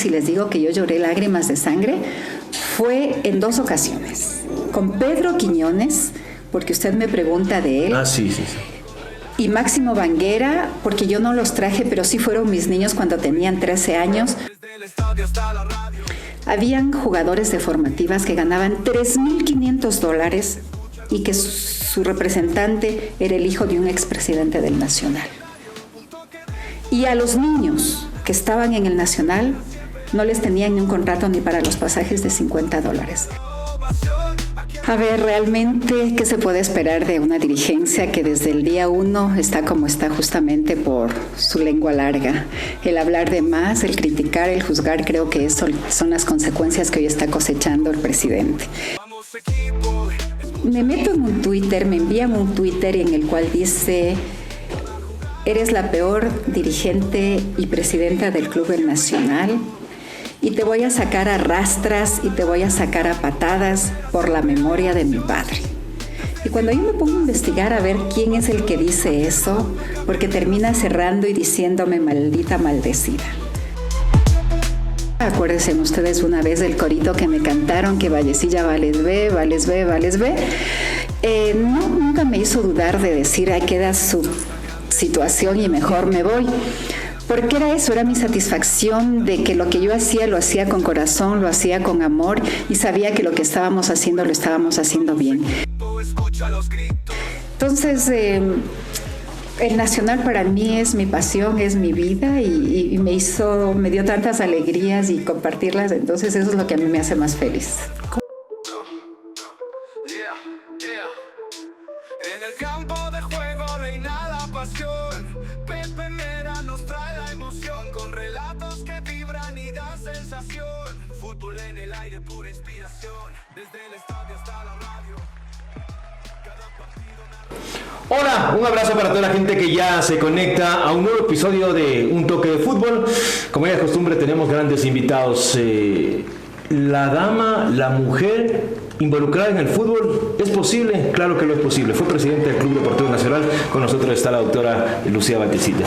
si les digo que yo lloré lágrimas de sangre, fue en 2 ocasiones. Con Pedro Quiñones, porque usted me pregunta de él. Sí. Y Máximo Banguera, porque yo no los traje, pero sí fueron mis niños cuando tenían 13 años. Habían jugadores de formativas que ganaban $3,500 y que su representante era el hijo de un expresidente del Nacional. Y a los niños que estaban en el Nacional no les tenían ni un contrato ni para los pasajes de $50. A ver, realmente, ¿qué se puede esperar de una dirigencia que desde el día 1 está como está justamente por su lengua larga? El hablar de más, el criticar, el juzgar, creo que eso son las consecuencias que hoy está cosechando el presidente. Me meto en un Twitter, me envían un Twitter en el cual dice: eres la peor dirigente y presidenta del Club El Nacional y te voy a sacar a rastras y te voy a sacar a patadas por la memoria de mi padre. Y cuando yo me pongo a investigar a ver quién es el que dice eso, porque termina cerrando y diciéndome maldita maldecida. Acuérdense ustedes una vez del corito que me cantaron, que Vallecilla vales ve, vales ve, vales ve. Nunca me hizo dudar de decir, ahí queda su situación y mejor me voy. Porque era eso, era mi satisfacción de que lo que yo hacía lo hacía con corazón, lo hacía con amor y sabía que lo que estábamos haciendo lo estábamos haciendo bien. Entonces, el Nacional para mí es mi pasión, es mi vida y me dio tantas alegrías y compartirlas, entonces eso es lo que a mí me hace más feliz. En el campo de juego reina la pasión. Pepe Mera nos trae la emoción con relatos que vibran y dan sensación. Fútbol en el aire, pura inspiración. Desde el estadio hasta la radio. Hola, un abrazo para toda la gente que ya se conecta a un nuevo episodio de Un Toque de Fútbol. Como ya es costumbre, tenemos grandes invitados. La dama, la mujer involucrada en el fútbol, ¿es posible? Claro que lo es posible. Fue presidente del Club Deportivo Nacional. Con nosotros está la doctora Lucía Vallecilla.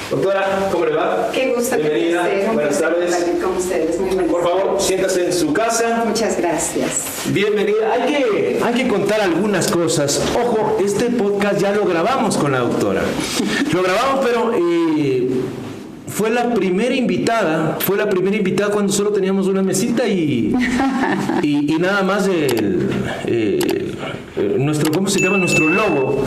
Doctora, ¿cómo le va? Qué gusto. Bienvenida. Buenas tardes. Con ustedes. Muy buenas. Por favor, siéntase en su casa. Muchas gracias. Bienvenida. Hay que contar algunas cosas. Ojo, este podcast ya lo grabamos con la doctora. Lo grabamos, pero fue la primera invitada cuando solo teníamos una mesita y nada más nuestro, ¿cómo se llama? Nuestro logo.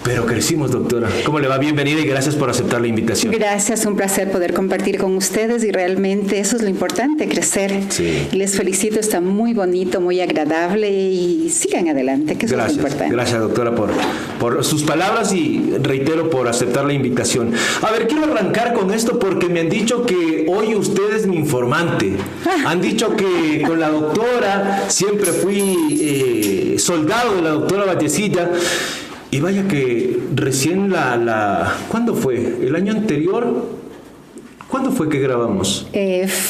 Pero crecimos, doctora. ¿Cómo le va? Bienvenida y gracias por aceptar la invitación. Gracias, un placer poder compartir con ustedes y realmente eso es lo importante, crecer. Sí. Les felicito, está muy bonito, muy agradable y sigan adelante, que eso es lo importante. Gracias, doctora, por sus palabras y reitero por aceptar la invitación. A ver, quiero arrancar con esto porque me han dicho que hoy usted es mi informante. Han dicho que con la doctora siempre fui soldado de la doctora Vallecilla. Y vaya que recién ¿cuándo fue? ¿El año anterior? ¿Cuándo fue que grabamos?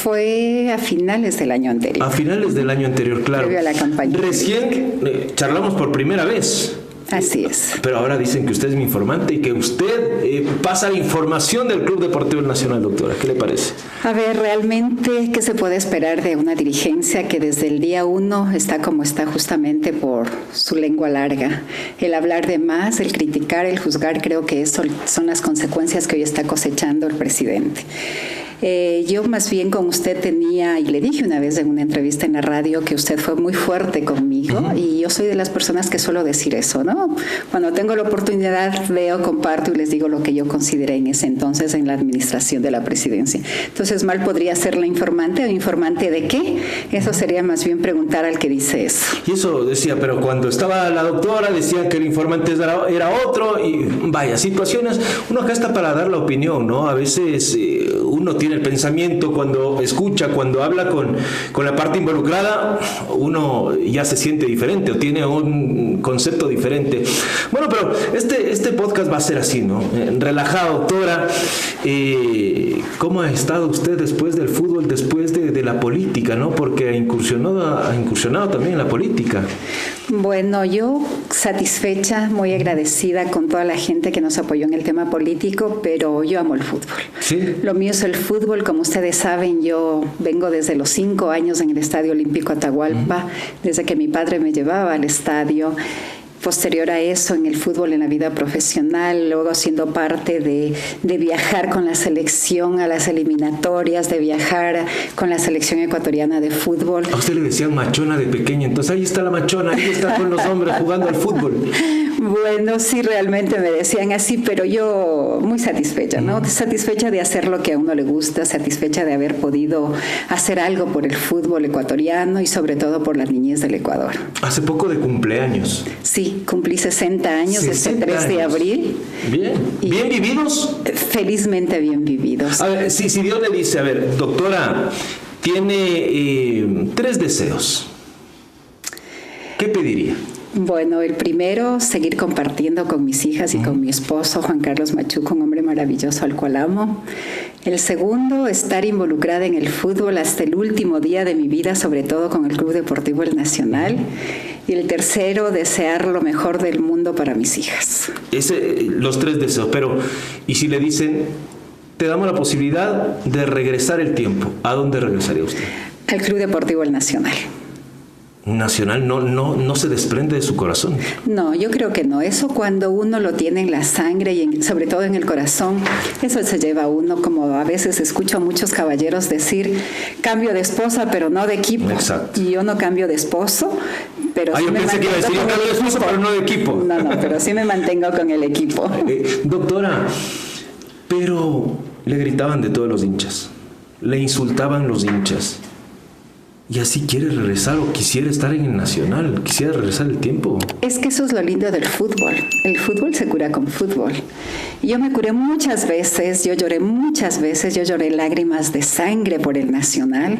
Fue a finales del año anterior. A finales del año anterior, claro. Previo a la campaña. Recién charlamos por primera vez. Así es. Pero ahora dicen que usted es mi informante y que usted pasa la información del Club Deportivo Nacional, doctora. ¿Qué le parece? A ver, realmente, ¿qué se puede esperar de una dirigencia que desde el día 1 está como está justamente por su lengua larga? El hablar de más, el criticar, el juzgar, creo que eso son las consecuencias que hoy está cosechando el presidente. Yo más bien con usted tenía, y le dije una vez en una entrevista en la radio que usted fue muy fuerte conmigo y yo soy de las personas que suelo decir eso, ¿no? Cuando tengo la oportunidad veo, comparto y les digo lo que yo consideré en ese entonces en la administración de la presidencia. Entonces mal podría ser la informante o informante de qué, eso sería más bien preguntar al que dice eso. Y eso decía, pero cuando estaba la doctora decían que el informante era otro y vaya, situaciones, uno acá está para dar la opinión, ¿no? A veces uno tiene el pensamiento cuando escucha, cuando habla con la parte involucrada, uno ya se siente diferente o tiene un concepto diferente. Bueno, pero este podcast va a ser así, ¿no? Relajado, doctora. ¿Cómo ha estado usted después del fútbol, después de de la política, ¿no? Porque ha incursionado también en la política. Bueno, yo satisfecha, muy agradecida con toda la gente que nos apoyó en el tema político, pero yo amo el fútbol. ¿Sí? Lo mío es el fútbol, como ustedes saben, yo vengo desde los 5 años en el Estadio Olímpico Atahualpa, desde que mi padre me llevaba al estadio. Posterior a eso, en el fútbol, en la vida profesional, luego siendo parte de viajar con la selección a las eliminatorias, de viajar con la selección ecuatoriana de fútbol. A usted le decían machona de pequeña, entonces ahí está la machona, ahí está con los hombres jugando al fútbol. Bueno, sí, realmente me decían así, pero yo muy satisfecha, ¿no? Satisfecha de hacer lo que a uno le gusta, satisfecha de haber podido hacer algo por el fútbol ecuatoriano y sobre todo por la niñez del Ecuador. Hace poco de cumpleaños. Sí, cumplí 60 años 60 este 3 de años. abril. Bien. ¿Bien vividos? Felizmente bien vividos. A ver, si Dios le dice, a ver, doctora, tiene 3 deseos, ¿qué pediría? Bueno, el primero, seguir compartiendo con mis hijas y con mi esposo, Juan Carlos Machuco, un hombre maravilloso al cual amo. El segundo, estar involucrada en el fútbol hasta el último día de mi vida, sobre todo con el Club Deportivo El Nacional. Y el tercero, desear lo mejor del mundo para mis hijas. Los 3 deseos, pero ¿y si le dicen, te damos la posibilidad de regresar el tiempo? ¿A dónde regresaría usted? Al Club Deportivo El Nacional. Nacional no se desprende de su corazón. No, yo creo que no. Eso cuando uno lo tiene en la sangre y sobre todo en el corazón, eso se lleva a uno, como a veces escucho a muchos caballeros decir, cambio de esposa pero no de equipo. Exacto. Y yo no cambio de esposo, pero yo pensé que iba a decir, yo cambio de esposo pero no de equipo. No, pero sí me mantengo con el equipo. Doctora, pero le gritaban de todos los hinchas, le insultaban los hinchas. Y así quiere regresar o quisiera estar en el Nacional, quisiera regresar el tiempo. Es que eso es lo lindo del fútbol. El fútbol se cura con fútbol. Yo me curé muchas veces, yo lloré muchas veces, yo lloré lágrimas de sangre por el Nacional.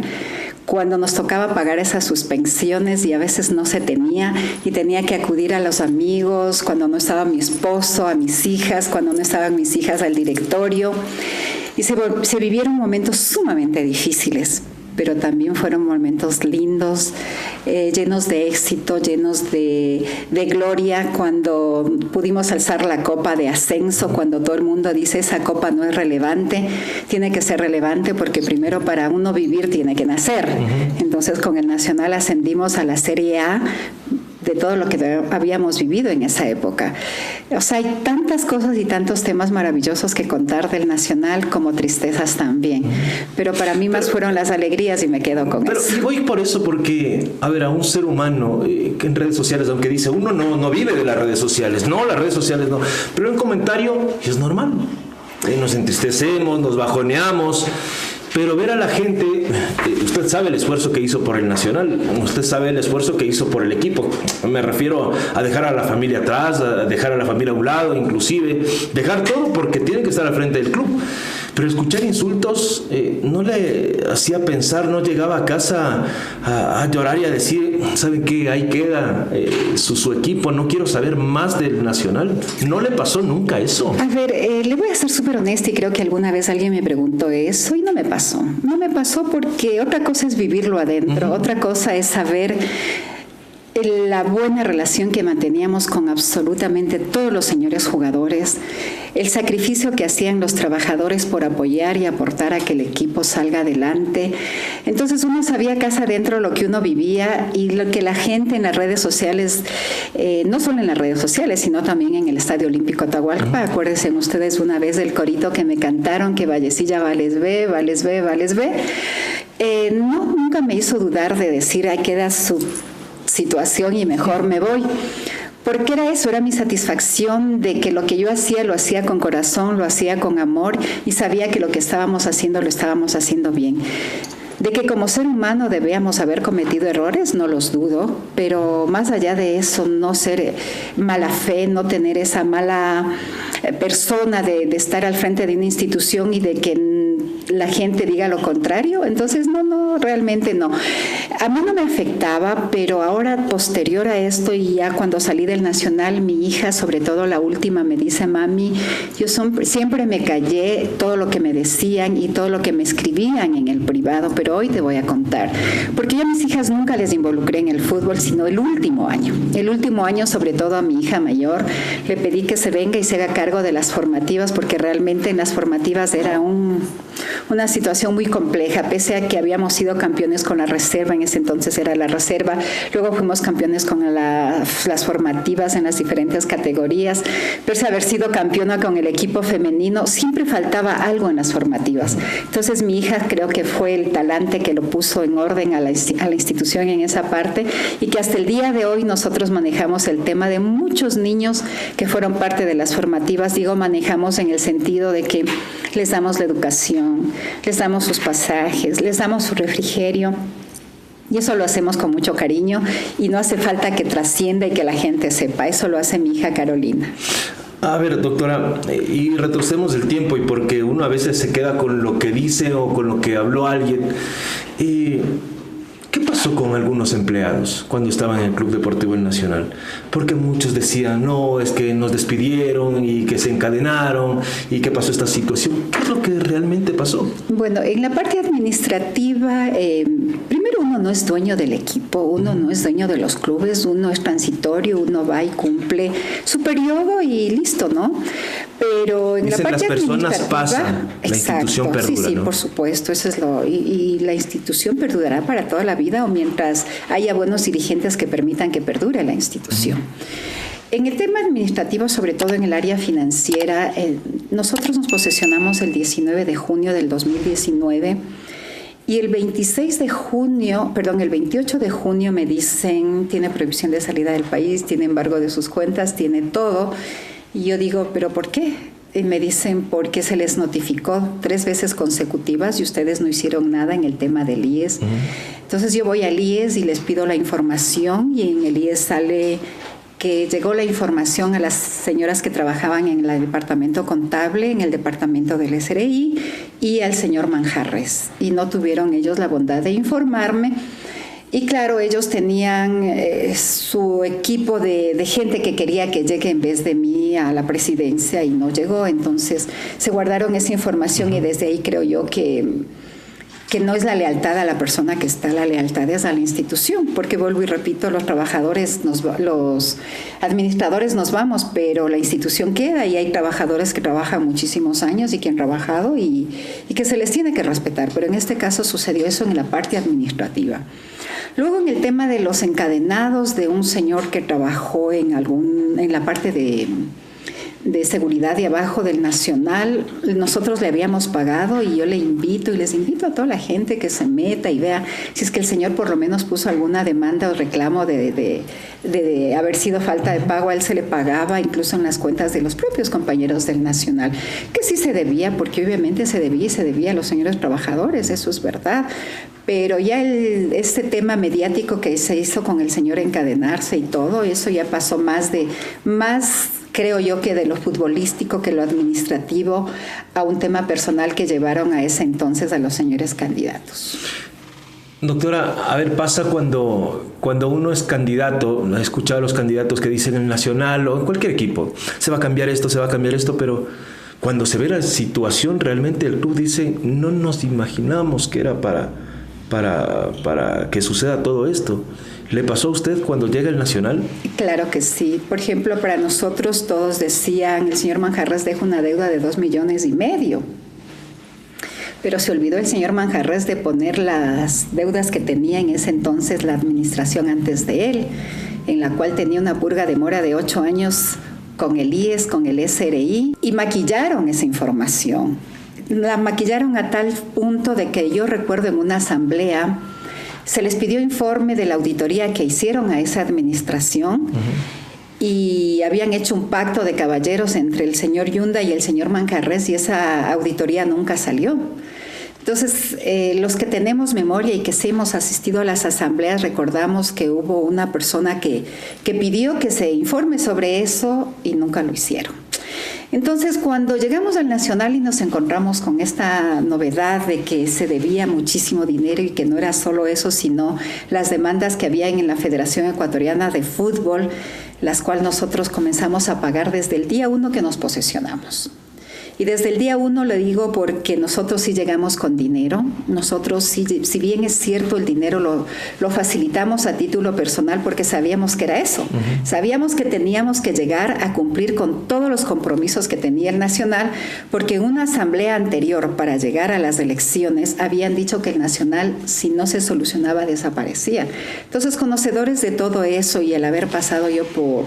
Cuando nos tocaba pagar esas suspensiones y a veces no se tenía y tenía que acudir a los amigos, cuando no estaba mi esposo, a mis hijas, cuando no estaban mis hijas al directorio. Y se vivieron momentos sumamente difíciles, pero también fueron momentos lindos, llenos de éxito, llenos de gloria, cuando pudimos alzar la copa de ascenso, cuando todo el mundo dice esa copa no es relevante, tiene que ser relevante porque primero para uno vivir tiene que nacer. Entonces con el Nacional ascendimos a la Serie A, de todo lo que habíamos vivido en esa época. O sea, hay tantas cosas y tantos temas maravillosos que contar del Nacional, como tristezas también. Pero para mí más fueron las alegrías y me quedo con eso. Pero voy por eso porque, a ver, a un ser humano que en redes sociales, aunque dice, uno no vive de las redes sociales, no, las redes sociales no, pero en comentario es normal. Nos entristecemos, nos bajoneamos. Pero ver a la gente, usted sabe el esfuerzo que hizo por el Nacional, usted sabe el esfuerzo que hizo por el equipo. Me refiero a dejar a la familia atrás, a dejar a la familia a un lado, inclusive dejar todo porque tiene que estar al frente del club. Pero escuchar insultos no le hacía pensar, no llegaba a casa a llorar y a decir, ¿saben qué? Ahí queda su equipo, no quiero saber más del Nacional. ¿No le pasó nunca eso? A ver, le voy a ser súper honesta y creo que alguna vez alguien me preguntó eso y no me pasó. No me pasó porque otra cosa es vivirlo adentro, otra cosa es saber la buena relación que manteníamos con absolutamente todos los señores jugadores, el sacrificio que hacían los trabajadores por apoyar y aportar a que el equipo salga adelante. Entonces uno sabía casa adentro lo que uno vivía y lo que la gente en las redes sociales, no solo en las redes sociales, sino también en el Estadio Olímpico Atahualpa. Acuérdense ustedes una vez del corito que me cantaron, que Vallecilla Vales ve, Vales ve, Vales ve. No, nunca me hizo dudar de decir, ahí queda su situación y mejor me voy. Porque era eso, era mi satisfacción de que lo que yo hacía lo hacía con corazón, lo hacía con amor y sabía que lo que estábamos haciendo lo estábamos haciendo bien. De que como ser humano debíamos haber cometido errores, no los dudo, pero más allá de eso, no ser mala fe, no tener esa mala persona de estar al frente de una institución y de que la gente diga lo contrario. Entonces, no, realmente no. A mí no me afectaba, pero ahora, posterior a esto, y ya cuando salí del Nacional, mi hija, sobre todo la última, me dice: mami, yo siempre me callé todo lo que me decían y todo lo que me escribían en el privado, pero hoy te voy a contar. Porque yo a mis hijas nunca les involucré en el fútbol, sino el último año. El último año, sobre todo a mi hija mayor, le pedí que se venga y se haga cargo de las formativas, porque realmente en las formativas era una situación muy compleja, pese a que habíamos sido campeones con la reserva, en ese entonces era la reserva, luego fuimos campeones con las formativas en las diferentes categorías, pese a haber sido campeona con el equipo femenino, siempre faltaba algo en las formativas. Entonces mi hija creo que fue el talante que lo puso en orden a la institución en esa parte, y que hasta el día de hoy nosotros manejamos el tema de muchos niños que fueron parte de las formativas. Digo manejamos en el sentido de que les damos la educación, les damos sus pasajes, les damos su refrigerio, y eso lo hacemos con mucho cariño, y no hace falta que trascienda y que la gente sepa. Eso lo hace mi hija Carolina. A ver, doctora, y retrocedemos el tiempo, y porque uno a veces se queda con lo que dice o con lo que habló alguien. ¿Qué pasó con algunos empleados cuando estaban en el Club Deportivo El Nacional? Porque muchos decían: no, es que nos despidieron y que se encadenaron y que pasó esta situación. ¿Qué es lo que realmente pasó? Bueno, en la parte administrativa, primero uno no es dueño del equipo, uno no es dueño de los clubes, uno es transitorio, uno va y cumple su periodo y listo, ¿no? Pero en dicen, la parte las personas administrativa, pasan, la institución perdura, sí, ¿no? por supuesto, eso es y la institución perdurará para toda la vida, o mientras haya buenos dirigentes que permitan que perdure la institución. En el tema administrativo, sobre todo en el área financiera, nosotros nos posesionamos el 19 de junio del 2019, y el 28 de junio me dicen: tiene prohibición de salida del país, tiene embargo de sus cuentas, tiene todo. Y yo digo: ¿pero por qué? Y me dicen: porque se les notificó 3 veces consecutivas y ustedes no hicieron nada en el tema del IES. Entonces yo voy al IES y les pido la información, y en el IES sale que llegó la información a las señoras que trabajaban en el departamento contable, en el departamento del SRI, y al señor Manjarres. Y no tuvieron ellos la bondad de informarme. Y claro, ellos tenían su equipo de gente que quería que llegue en vez de mí a la presidencia, y no llegó. Entonces se guardaron esa información, y desde ahí creo yo que no es la lealtad a la persona que está, la lealtad es a la institución, porque vuelvo y repito, los trabajadores, los administradores nos vamos, pero la institución queda, y hay trabajadores que trabajan muchísimos años y que han trabajado y que se les tiene que respetar. Pero en este caso sucedió eso en la parte administrativa. Luego, en el tema de los encadenados, de un señor que trabajó en la parte de seguridad de abajo del Nacional, nosotros le habíamos pagado, y yo les invito a toda la gente que se meta y vea si es que el señor por lo menos puso alguna demanda o reclamo de haber sido falta de pago. A él se le pagaba incluso en las cuentas de los propios compañeros del Nacional, que sí se debía, porque obviamente se debía a los señores trabajadores, eso es verdad. Pero ya este tema mediático que se hizo con el señor encadenarse y todo, eso ya pasó más creo yo, que de lo futbolístico, que lo administrativo, a un tema personal que llevaron a ese entonces a los señores candidatos. Doctora, a ver, pasa cuando uno es candidato, he escuchado a los candidatos que dicen en el Nacional o en cualquier equipo: se va a cambiar esto, pero cuando se ve la situación, realmente el club dice: no nos imaginamos que era para que suceda todo esto. ¿Le pasó a usted cuando llega el Nacional? Claro que sí. Por ejemplo, para nosotros todos decían: el señor Manjarres deja una deuda de 2,5 millones. Pero se olvidó el señor Manjarres de poner las deudas que tenía en ese entonces la administración antes de él, en la cual tenía una purga de mora de 8 años con el IES, con el SRI, y maquillaron esa información. La maquillaron a tal punto de que yo recuerdo en una asamblea se les pidió informe de la auditoría que hicieron a esa administración, y habían hecho un pacto de caballeros entre el señor Yunda y el señor Manjarres, y esa auditoría nunca salió. Entonces, los que tenemos memoria y que sí hemos asistido a las asambleas, recordamos que hubo una persona que pidió que se informe sobre eso y nunca lo hicieron. Entonces, cuando llegamos al Nacional y nos encontramos con esta novedad de que se debía muchísimo dinero y que no era solo eso, sino las demandas que había en la Federación Ecuatoriana de Fútbol, las cuales nosotros comenzamos a pagar desde el día 1 que nos posesionamos. Y desde el día 1 le digo porque nosotros sí llegamos con dinero, nosotros sí, si bien es cierto el dinero lo facilitamos a título personal porque sabíamos que era eso, sabíamos que teníamos que llegar a cumplir con todos los compromisos que tenía el Nacional, porque en una asamblea anterior para llegar a las elecciones habían dicho que el Nacional si no se solucionaba desaparecía. Entonces, conocedores de todo eso y el haber pasado yo por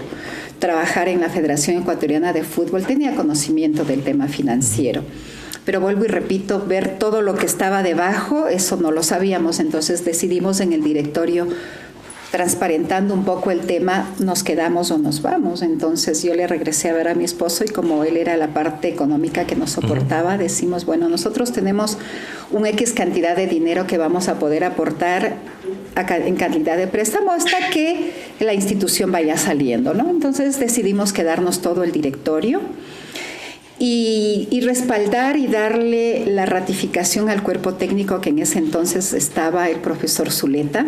trabajar en la Federación Ecuatoriana de Fútbol, tenía conocimiento del tema financiero. Pero vuelvo y repito, ver todo lo que estaba debajo, eso no lo sabíamos. Entonces decidimos en el directorio, transparentando un poco el tema, nos quedamos o nos vamos. Entonces yo le regresé a ver a mi esposo y como él era la parte económica que nos soportaba, decimos, bueno, nosotros tenemos un X cantidad de dinero que vamos a poder aportar en cantidad de préstamo hasta que la institución vaya saliendo, ¿no? Entonces decidimos quedarnos todo el directorio y respaldar y darle la ratificación al cuerpo técnico que en ese entonces estaba el profesor Zuleta,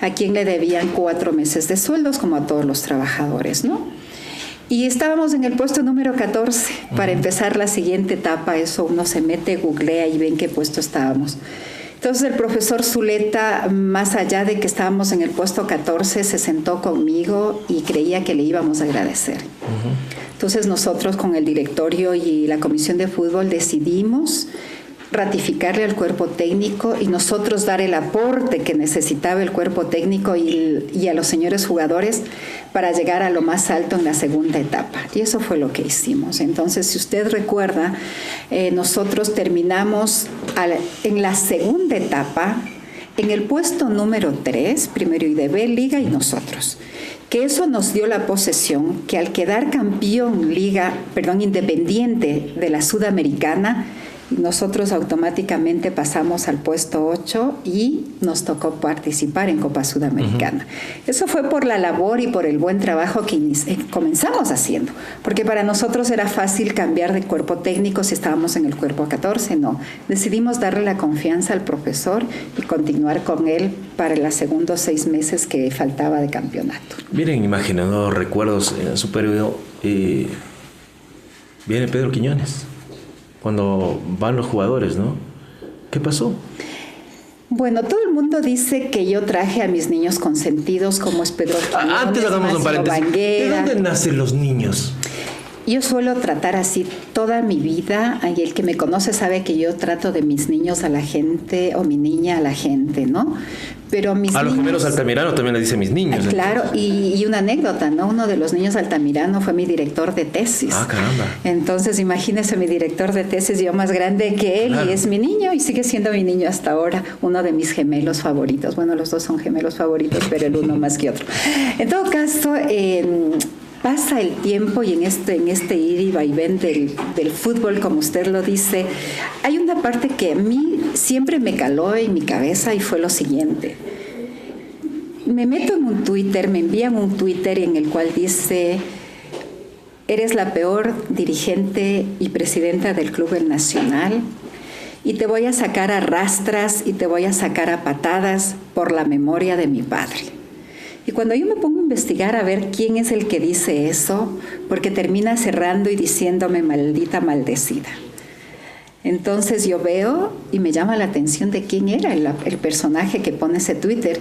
a quien le debían 4 meses de sueldos como a todos los trabajadores, ¿no? Y estábamos en el puesto número 14 para empezar la siguiente etapa. Eso uno se mete, googlea y ve en qué puesto estábamos. Entonces el profesor Zuleta, más allá de que estábamos en el puesto 14, se sentó conmigo y creía que le íbamos a agradecer. Entonces nosotros con el directorio y la comisión de fútbol decidimos ratificarle al cuerpo técnico y nosotros dar el aporte que necesitaba el cuerpo técnico y a los señores jugadores para llegar a lo más alto en la segunda etapa. Y eso fue lo que hicimos. Entonces, si usted recuerda, nosotros terminamos en la segunda etapa en el puesto número 3, primero IDB, Liga y nosotros. Que eso nos dio la posesión que al quedar campeón independiente de la Sudamericana, nosotros automáticamente pasamos al puesto 8 y nos tocó participar en Copa Sudamericana. Eso fue por la labor y por el buen trabajo que comenzamos haciendo, porque para nosotros era fácil cambiar de cuerpo técnico si estábamos en el cuerpo 14, no. Decidimos darle la confianza al profesor y continuar con él para los segundos 6 meses que faltaba de campeonato. Miren, imaginando recuerdos en su periodo, viene Pedro Quiñones. Cuando van los jugadores, ¿no? ¿Qué pasó? Bueno, todo el mundo dice que yo traje a mis niños consentidos, como es Pedro Quiñones, antes hagamos un paréntesis. ¿De dónde nacen los niños? Yo suelo tratar así toda mi vida, y el que me conoce sabe que yo trato de mis niños a la gente, o mi niña a la gente, ¿no? Pero mis a los niños, gemelos Altamirano también le dice mis niños. Claro, y una anécdota, ¿no? Uno de los niños Altamirano fue mi director de tesis. Ah, caramba. Entonces, imagínese, mi director de tesis, yo más grande que él, claro. Y es mi niño, y sigue siendo mi niño hasta ahora, uno de mis gemelos favoritos. Bueno, los dos son gemelos favoritos, pero el uno más que otro. En todo caso, pasa el tiempo y en este ir y vaivén del fútbol, como usted lo dice, hay una parte que a mí siempre me caló en mi cabeza y fue lo siguiente. Me meto en un Twitter, me envían un Twitter en el cual dice: eres la peor dirigente y presidenta del Club El Nacional y te voy a sacar a rastras y te voy a sacar a patadas por la memoria de mi padre. Y cuando yo me pongo a investigar a ver quién es el que dice eso, porque termina cerrando y diciéndome maldita maldecida. Entonces yo veo y me llama la atención de quién era el personaje que pone ese Twitter.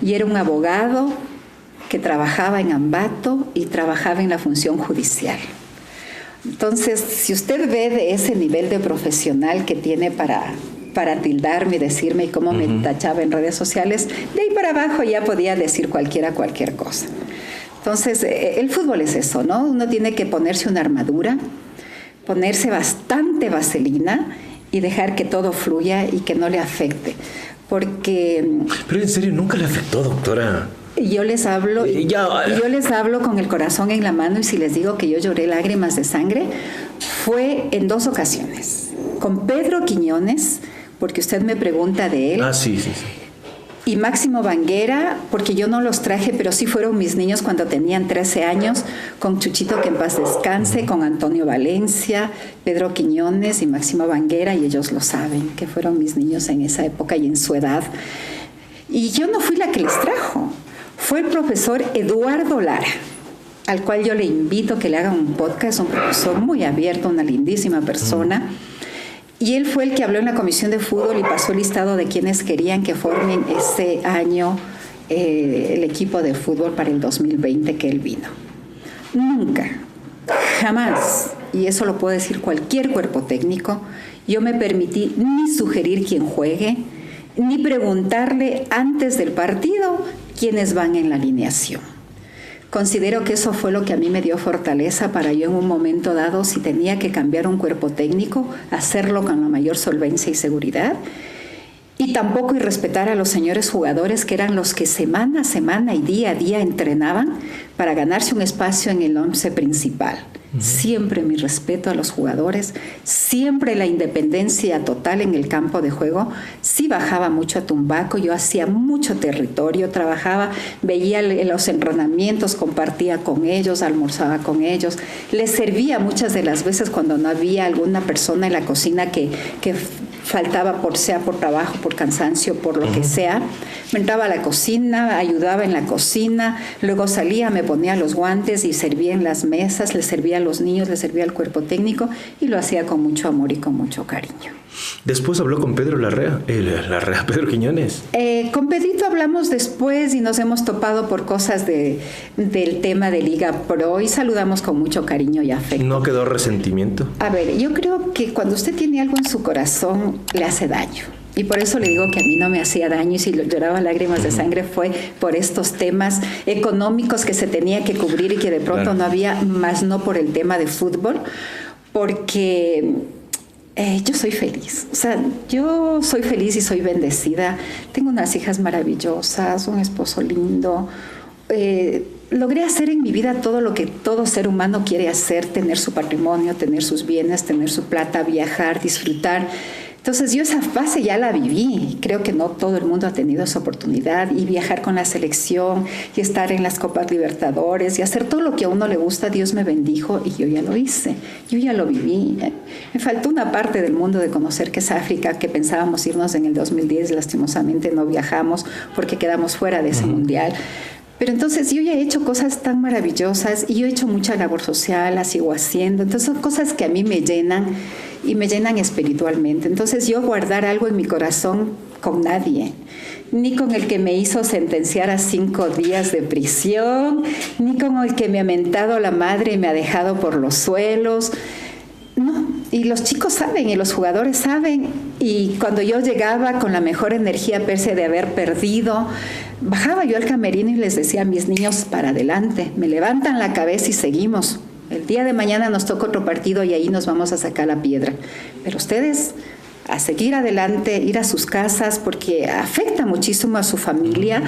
Y era un abogado que trabajaba en Ambato y trabajaba en la función judicial. Entonces, si usted ve de ese nivel de profesional que tiene para tildarme y decirme cómo me tachaba en redes sociales, de ahí para abajo ya podía decir cualquier cosa. Entonces, el fútbol es eso, ¿no? Uno tiene que ponerse una armadura, ponerse bastante vaselina y dejar que todo fluya y que no le afecte. Porque... Pero en serio, ¿nunca le afectó, doctora? Yo les hablo con el corazón en la mano, y si les digo que yo lloré lágrimas de sangre, fue en 2 ocasiones. Con Pedro Quiñones, porque usted me pregunta de él. Ah, sí. y Máximo Banguera, porque yo no los traje, pero sí fueron mis niños cuando tenían 13 años, con Chuchito, que en paz descanse, con Antonio Valencia, Pedro Quiñones y Máximo Banguera, y ellos lo saben, que fueron mis niños en esa época y en su edad. Y yo no fui la que les trajo, fue el profesor Eduardo Lara, al cual yo le invito que le haga un podcast, un profesor muy abierto, una lindísima persona. Y él fue el que habló en la Comisión de Fútbol y pasó el listado de quienes querían que formen este año el equipo de fútbol para el 2020 que él vino. Nunca, jamás, y eso lo puede decir cualquier cuerpo técnico, yo me permití ni sugerir quién juegue, ni preguntarle antes del partido quiénes van en la alineación. Considero que eso fue lo que a mí me dio fortaleza para yo en un momento dado, si tenía que cambiar un cuerpo técnico, hacerlo con la mayor solvencia y seguridad. Y tampoco irrespetar a los señores jugadores que eran los que semana a semana y día a día entrenaban para ganarse un espacio en el 11 principal. Siempre mi respeto a los jugadores, siempre la independencia total en el campo de juego. Sí bajaba mucho a Tumbaco, yo hacía mucho territorio, trabajaba, veía los entrenamientos, compartía con ellos, almorzaba con ellos, les servía muchas de las veces cuando no había alguna persona en la cocina que faltaba, sea por trabajo, por cansancio, por lo que sea. Me entraba a la cocina, ayudaba en la cocina, luego salía, me ponía los guantes y servía en las mesas, le servía a los niños, le servía al cuerpo técnico y lo hacía con mucho amor y con mucho cariño. Después habló con Pedro Pedro Quiñones. Con Pedrito hablamos después y nos hemos topado por cosas del tema de Liga Pro y saludamos con mucho cariño y afecto. ¿No quedó resentimiento? A ver, yo creo que cuando usted tiene algo en su corazón, le hace daño. Y por eso le digo que a mí no me hacía daño y si lloraba lágrimas de sangre fue por estos temas económicos que se tenía que cubrir y que de pronto no había, más no por el tema de fútbol, porque yo soy feliz. O sea, yo soy feliz y soy bendecida. Tengo unas hijas maravillosas, un esposo lindo. Logré hacer en mi vida todo lo que todo ser humano quiere hacer, tener su patrimonio, tener sus bienes, tener su plata, viajar, disfrutar. Entonces yo esa fase ya la viví, creo que no todo el mundo ha tenido esa oportunidad y viajar con la selección y estar en las Copas Libertadores y hacer todo lo que a uno le gusta, Dios me bendijo y yo ya lo hice, yo ya lo viví. Me faltó una parte del mundo de conocer que es África, que pensábamos irnos en el 2010, lastimosamente no viajamos porque quedamos fuera de ese mundial. Pero entonces yo ya he hecho cosas tan maravillosas y yo he hecho mucha labor social, la sigo haciendo. Entonces son cosas que a mí me llenan y me llenan espiritualmente. Entonces yo guardar algo en mi corazón con nadie, ni con el que me hizo sentenciar a 5 días de prisión, ni con el que me ha mentado la madre y me ha dejado por los suelos. No, y los chicos saben y los jugadores saben, y cuando yo llegaba con la mejor energía pese de haber perdido, bajaba yo al camerino y les decía a mis niños, para adelante, me levantan la cabeza y seguimos. El día de mañana nos toca otro partido y ahí nos vamos a sacar la piedra. Pero ustedes a seguir adelante, ir a sus casas, porque afecta muchísimo a su familia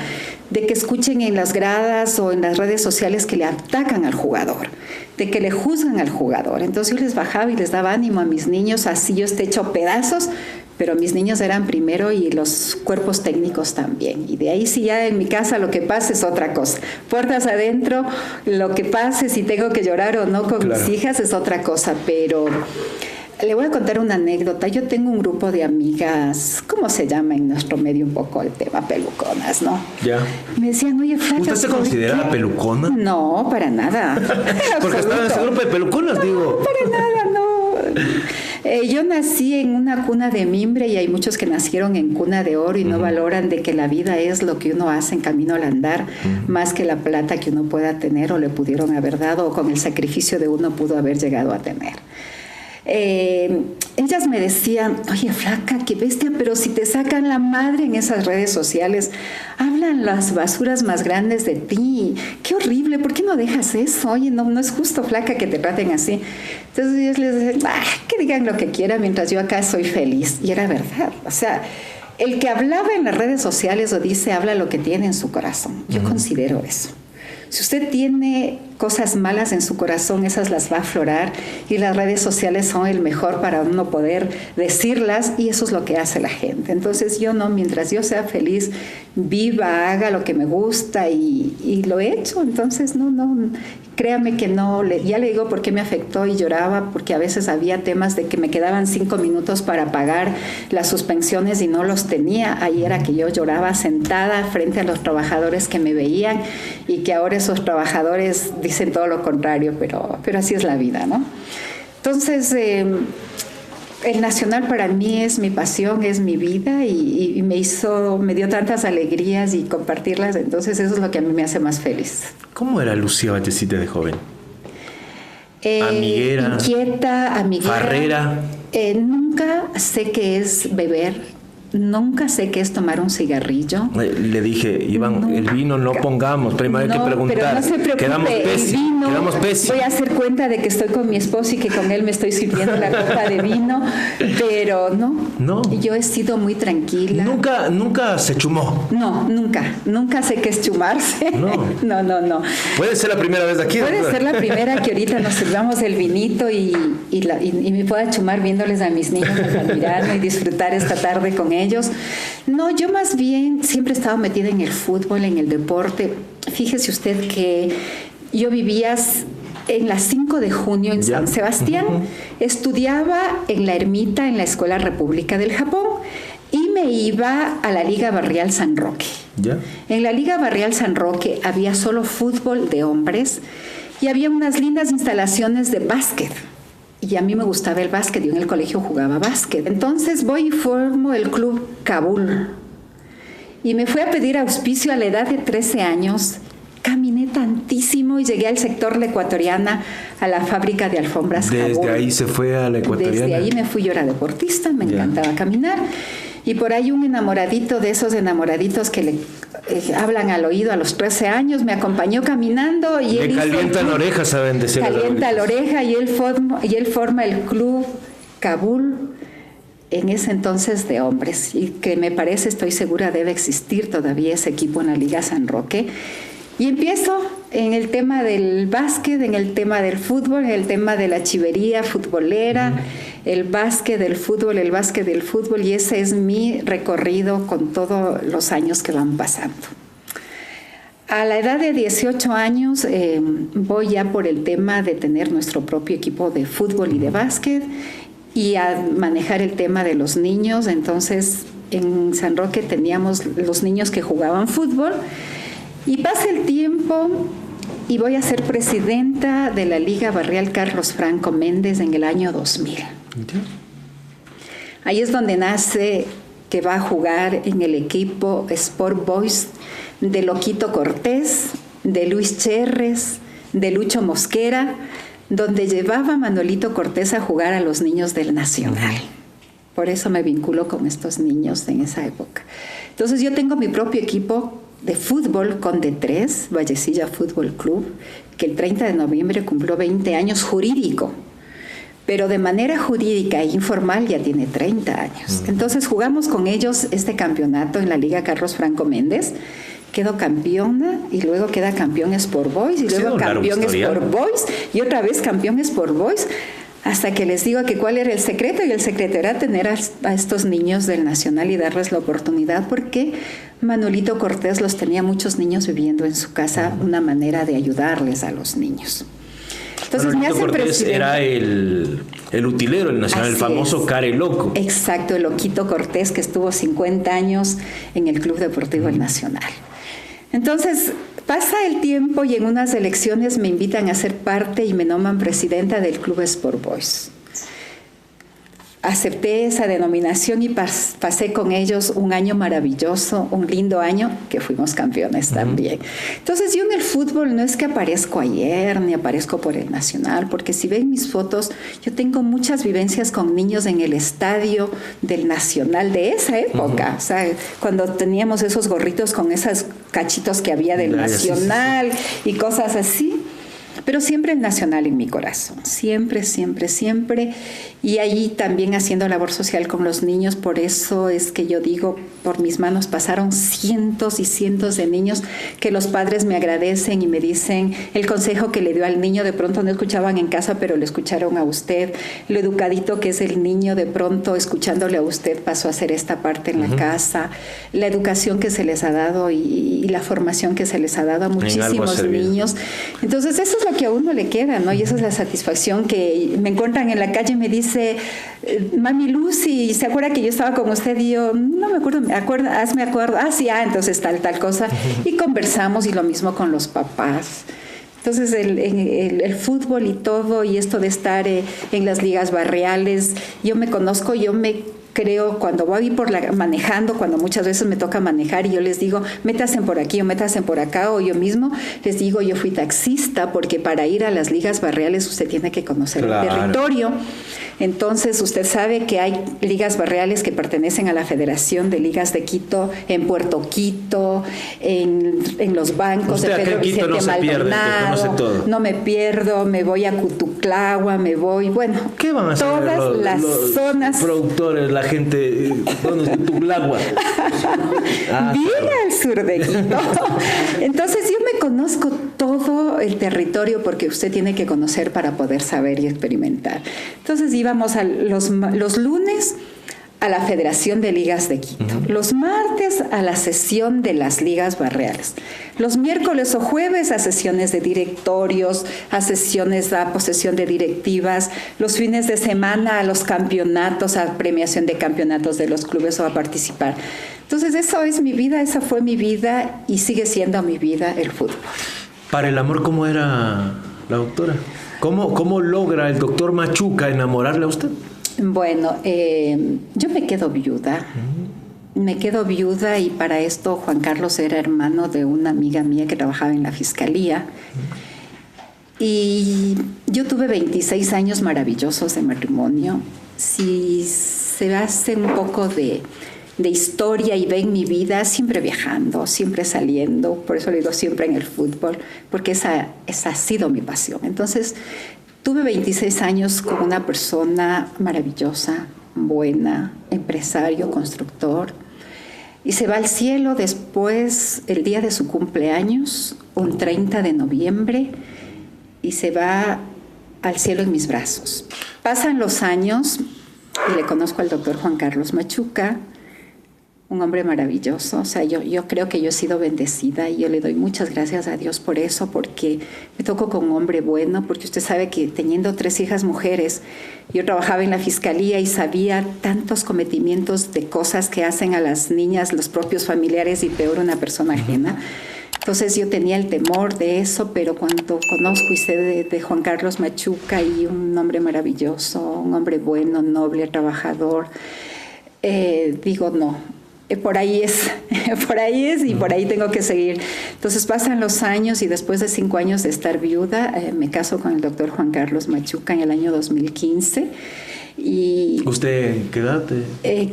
de que escuchen en las gradas o en las redes sociales que le atacan al jugador, de que le juzgan al jugador. Entonces yo les bajaba y les daba ánimo a mis niños, así yo esté hecho pedazos, pero mis niños eran primero y los cuerpos técnicos también. Y de ahí si ya en mi casa lo que pase es otra cosa. Puertas adentro, lo que pase, si tengo que llorar o no con mis hijas es otra cosa, pero le voy a contar una anécdota. Yo tengo un grupo de amigas, ¿cómo se llama en nuestro medio un poco el tema? Peluconas, ¿no? Ya. Me decían, oye, flaca, ¿usted se considera pelucona? No, para nada. Porque estaba en ese grupo de peluconas, digo. No, para nada, no. Yo nací en una cuna de mimbre y hay muchos que nacieron en cuna de oro y no valoran de que la vida es lo que uno hace en camino al andar, más que la plata que uno pueda tener o le pudieron haber dado o con el sacrificio de uno pudo haber llegado a tener. Ellas me decían, oye, flaca, qué bestia, pero si te sacan la madre en esas redes sociales, hablan las basuras más grandes de ti, qué horrible, ¿por qué no dejas eso? Oye, no es justo, flaca, que te traten así. Entonces ellos les decían, que digan lo que quieran mientras yo acá soy feliz. Y era verdad, o sea, el que hablaba en las redes sociales o dice, habla lo que tiene en su corazón. Yo considero eso. Si usted tiene cosas malas en su corazón, esas las va a aflorar y las redes sociales son el mejor para uno poder decirlas y eso es lo que hace la gente. Entonces yo no, mientras yo sea feliz, viva, haga lo que me gusta y lo he hecho. Entonces, no, créame que no, ya le digo por qué me afectó y lloraba, porque a veces había temas de que me quedaban 5 minutos para pagar las suspensiones y no los tenía. Ahí era que yo lloraba sentada frente a los trabajadores que me veían y que ahora esos trabajadores dicen todo lo contrario, pero así es la vida, ¿no? Entonces, el Nacional para mí es mi pasión, es mi vida y me dio tantas alegrías y compartirlas, entonces eso es lo que a mí me hace más feliz. ¿Cómo era Lucía Vallecita de joven? Amiguera. Inquieta, amiguera. Farrera. Nunca sé qué es beber. Nunca sé qué es tomar un cigarrillo. Le dije, Iván, el vino no pongamos, primero hay que preguntar. Pero no se preocupe, quedamos pésimo. Voy a hacer cuenta de que estoy con mi esposo y que con él me estoy sirviendo la copa de vino, pero no. Yo he sido muy tranquila. ¿Nunca se chumó? No, nunca sé qué es chumarse. No. Puede ser la primera vez de aquí. Puede ser la primera que ahorita nos sirvamos el vinito y me pueda chumar viéndoles a mis niños mirando y disfrutar esta tarde con ellos. No, yo más bien siempre he estado metida en el fútbol, en el deporte. Fíjese usted que yo vivía en la 5 de junio en San Sebastián, estudiaba en la Ermita, en la Escuela República del Japón, y me iba a la Liga Barrial San Roque. En la Liga Barrial San Roque había solo fútbol de hombres y había unas lindas instalaciones de básquet. Y a mí me gustaba el básquet, yo en el colegio jugaba básquet. Entonces voy y formo el club Kabul. Y me fui a pedir auspicio a la edad de 13 años. Caminé tantísimo y llegué al sector La Ecuatoriana, a la fábrica de alfombras Kabul. ¿Desde ahí se fue a La Ecuatoriana? Desde ahí me fui, yo era deportista, me encantaba caminar. Y por ahí un enamoradito de esos enamoraditos que le hablan al oído a los 13 años, me acompañó caminando y él calienta la oreja, saben decir. Calienta la oreja y él forma el club Kabul en ese entonces de hombres y que me parece, estoy segura, debe existir todavía ese equipo en la Liga San Roque. Y empiezo en el tema del básquet, en el tema del fútbol, en el tema de la chivería futbolera, el básquet del fútbol, y ese es mi recorrido con todos los años que van pasando. A la edad de 18 años voy ya por el tema de tener nuestro propio equipo de fútbol y de básquet y a manejar el tema de los niños. Entonces en San Roque teníamos los niños que jugaban fútbol. Y pasa el tiempo y voy a ser presidenta de la Liga Barrial Carlos Franco Méndez en el año 2000. Ahí es donde nace que va a jugar en el equipo Sport Boys de Loquito Cortés, de Luis Cherres, de Lucho Mosquera, donde llevaba a Manuelito Cortés a jugar a los niños del Nacional. Por eso me vinculo con estos niños en esa época. Entonces yo tengo mi propio equipo de fútbol con D3, Vallecilla Fútbol Club, que el 30 de noviembre cumplió 20 años jurídico, pero de manera jurídica e informal ya tiene 30 años. Entonces jugamos con ellos este campeonato en la Liga Carlos Franco Méndez, quedó campeona y luego queda campeón Sport Boys y luego campeón Sport Boys y otra vez campeón Sport Boys, hasta que les digo que cuál era el secreto, y el secreto era tener a estos niños del Nacional y darles la oportunidad, porque Manuelito Cortés los tenía muchos niños viviendo en su casa, una manera de ayudarles a los niños. Entonces Manuelito Cortés era el utilero del Nacional, el famoso Care Loco. Exacto, el Loquito Cortés, que estuvo 50 años en el Club Deportivo El Nacional. Entonces pasa el tiempo y en unas elecciones me invitan a ser parte y me nombran presidenta del Club Sport Boys. Acepté esa denominación y pasé con ellos un año maravilloso, un lindo año, que fuimos campeones también. Entonces yo en el fútbol no es que aparezco ayer ni aparezco por el Nacional, porque si ven mis fotos, yo tengo muchas vivencias con niños en el estadio del Nacional de esa época, o sea, cuando teníamos esos gorritos con esos cachitos que había del Nacional y cosas así. pero siempre el Nacional en mi corazón, siempre, siempre, siempre. Y ahí también haciendo labor social con los niños, por eso es que yo digo, por mis manos pasaron cientos y cientos de niños que los padres me agradecen y me dicen el consejo que le dio al niño, de pronto no escuchaban en casa, pero le escucharon a usted, lo educadito que es el niño, de pronto escuchándole a usted pasó a hacer esta parte en la casa, la educación que se les ha dado y la formación que se les ha dado a muchísimos niños. Entonces eso es lo que a uno le queda, ¿no? Y esa es la satisfacción que me encuentran en la calle y me dice, mami Lucy, ¿se acuerda que yo estaba con usted? Y yo, no me acuerdo, hazme acuerdo, sí, entonces tal cosa. Y conversamos, y lo mismo con los papás. Entonces el fútbol y todo, y esto de estar en las ligas barriales, yo me conozco, yo me creo, cuando voy manejando, cuando muchas veces me toca manejar y yo les digo, métasen por aquí o métasen por acá, o yo mismo les digo, yo fui taxista, porque para ir a las ligas barriales usted tiene que conocer el territorio. Entonces usted sabe que hay ligas barriales que pertenecen a la Federación de Ligas de Quito, en Puerto Quito, en los bancos usted de Pedro Vicente no Maldonado. No me pierdo, me voy a Cutuclagua, me voy, bueno, ¿qué van a hacer todas las zonas, productores, la gente, Cutuclagua? Bien al sur de Quito. Entonces yo me conozco todo el territorio, porque usted tiene que conocer para poder saber y experimentar. Entonces íbamos a los lunes a la Federación de Ligas de Quito, los martes a la sesión de las ligas barriales, los miércoles o jueves a sesiones de directorios, a sesiones a posesión de directivas, los fines de semana a los campeonatos, a premiación de campeonatos de los clubes o a participar. Entonces eso es mi vida, esa fue mi vida y sigue siendo mi vida el fútbol. Para el amor, ¿cómo era la doctora? ¿Cómo logra el doctor Machuca enamorarle a usted? Bueno, yo me quedo viuda. Me quedo viuda, y para esto Juan Carlos era hermano de una amiga mía que trabajaba en la fiscalía. Y yo tuve 26 años maravillosos de matrimonio. Si se hace un poco de historia y ven mi vida, siempre viajando, siempre saliendo, por eso le digo siempre en el fútbol, porque esa ha sido mi pasión. Entonces, tuve 26 años con una persona maravillosa, buena, empresario, constructor, y se va al cielo después, el día de su cumpleaños, un 30 de noviembre, y se va al cielo en mis brazos. Pasan los años y le conozco al doctor Juan Carlos Machuca, un hombre maravilloso. O sea, yo creo que yo he sido bendecida y yo le doy muchas gracias a Dios por eso, porque me tocó con un hombre bueno, porque usted sabe que teniendo 3 hijas mujeres, yo trabajaba en la fiscalía y sabía tantos cometimientos de cosas que hacen a las niñas, los propios familiares y peor una persona ajena. Entonces yo tenía el temor de eso, pero cuando conozco y sé de Juan Carlos Machuca, y un hombre maravilloso, un hombre bueno, noble, trabajador, digo no. Por ahí es y por ahí tengo que seguir. Entonces pasan los años y después de 5 años de estar viuda, me caso con el doctor Juan Carlos Machuca en el año 2015. Y ¿usted qué edad?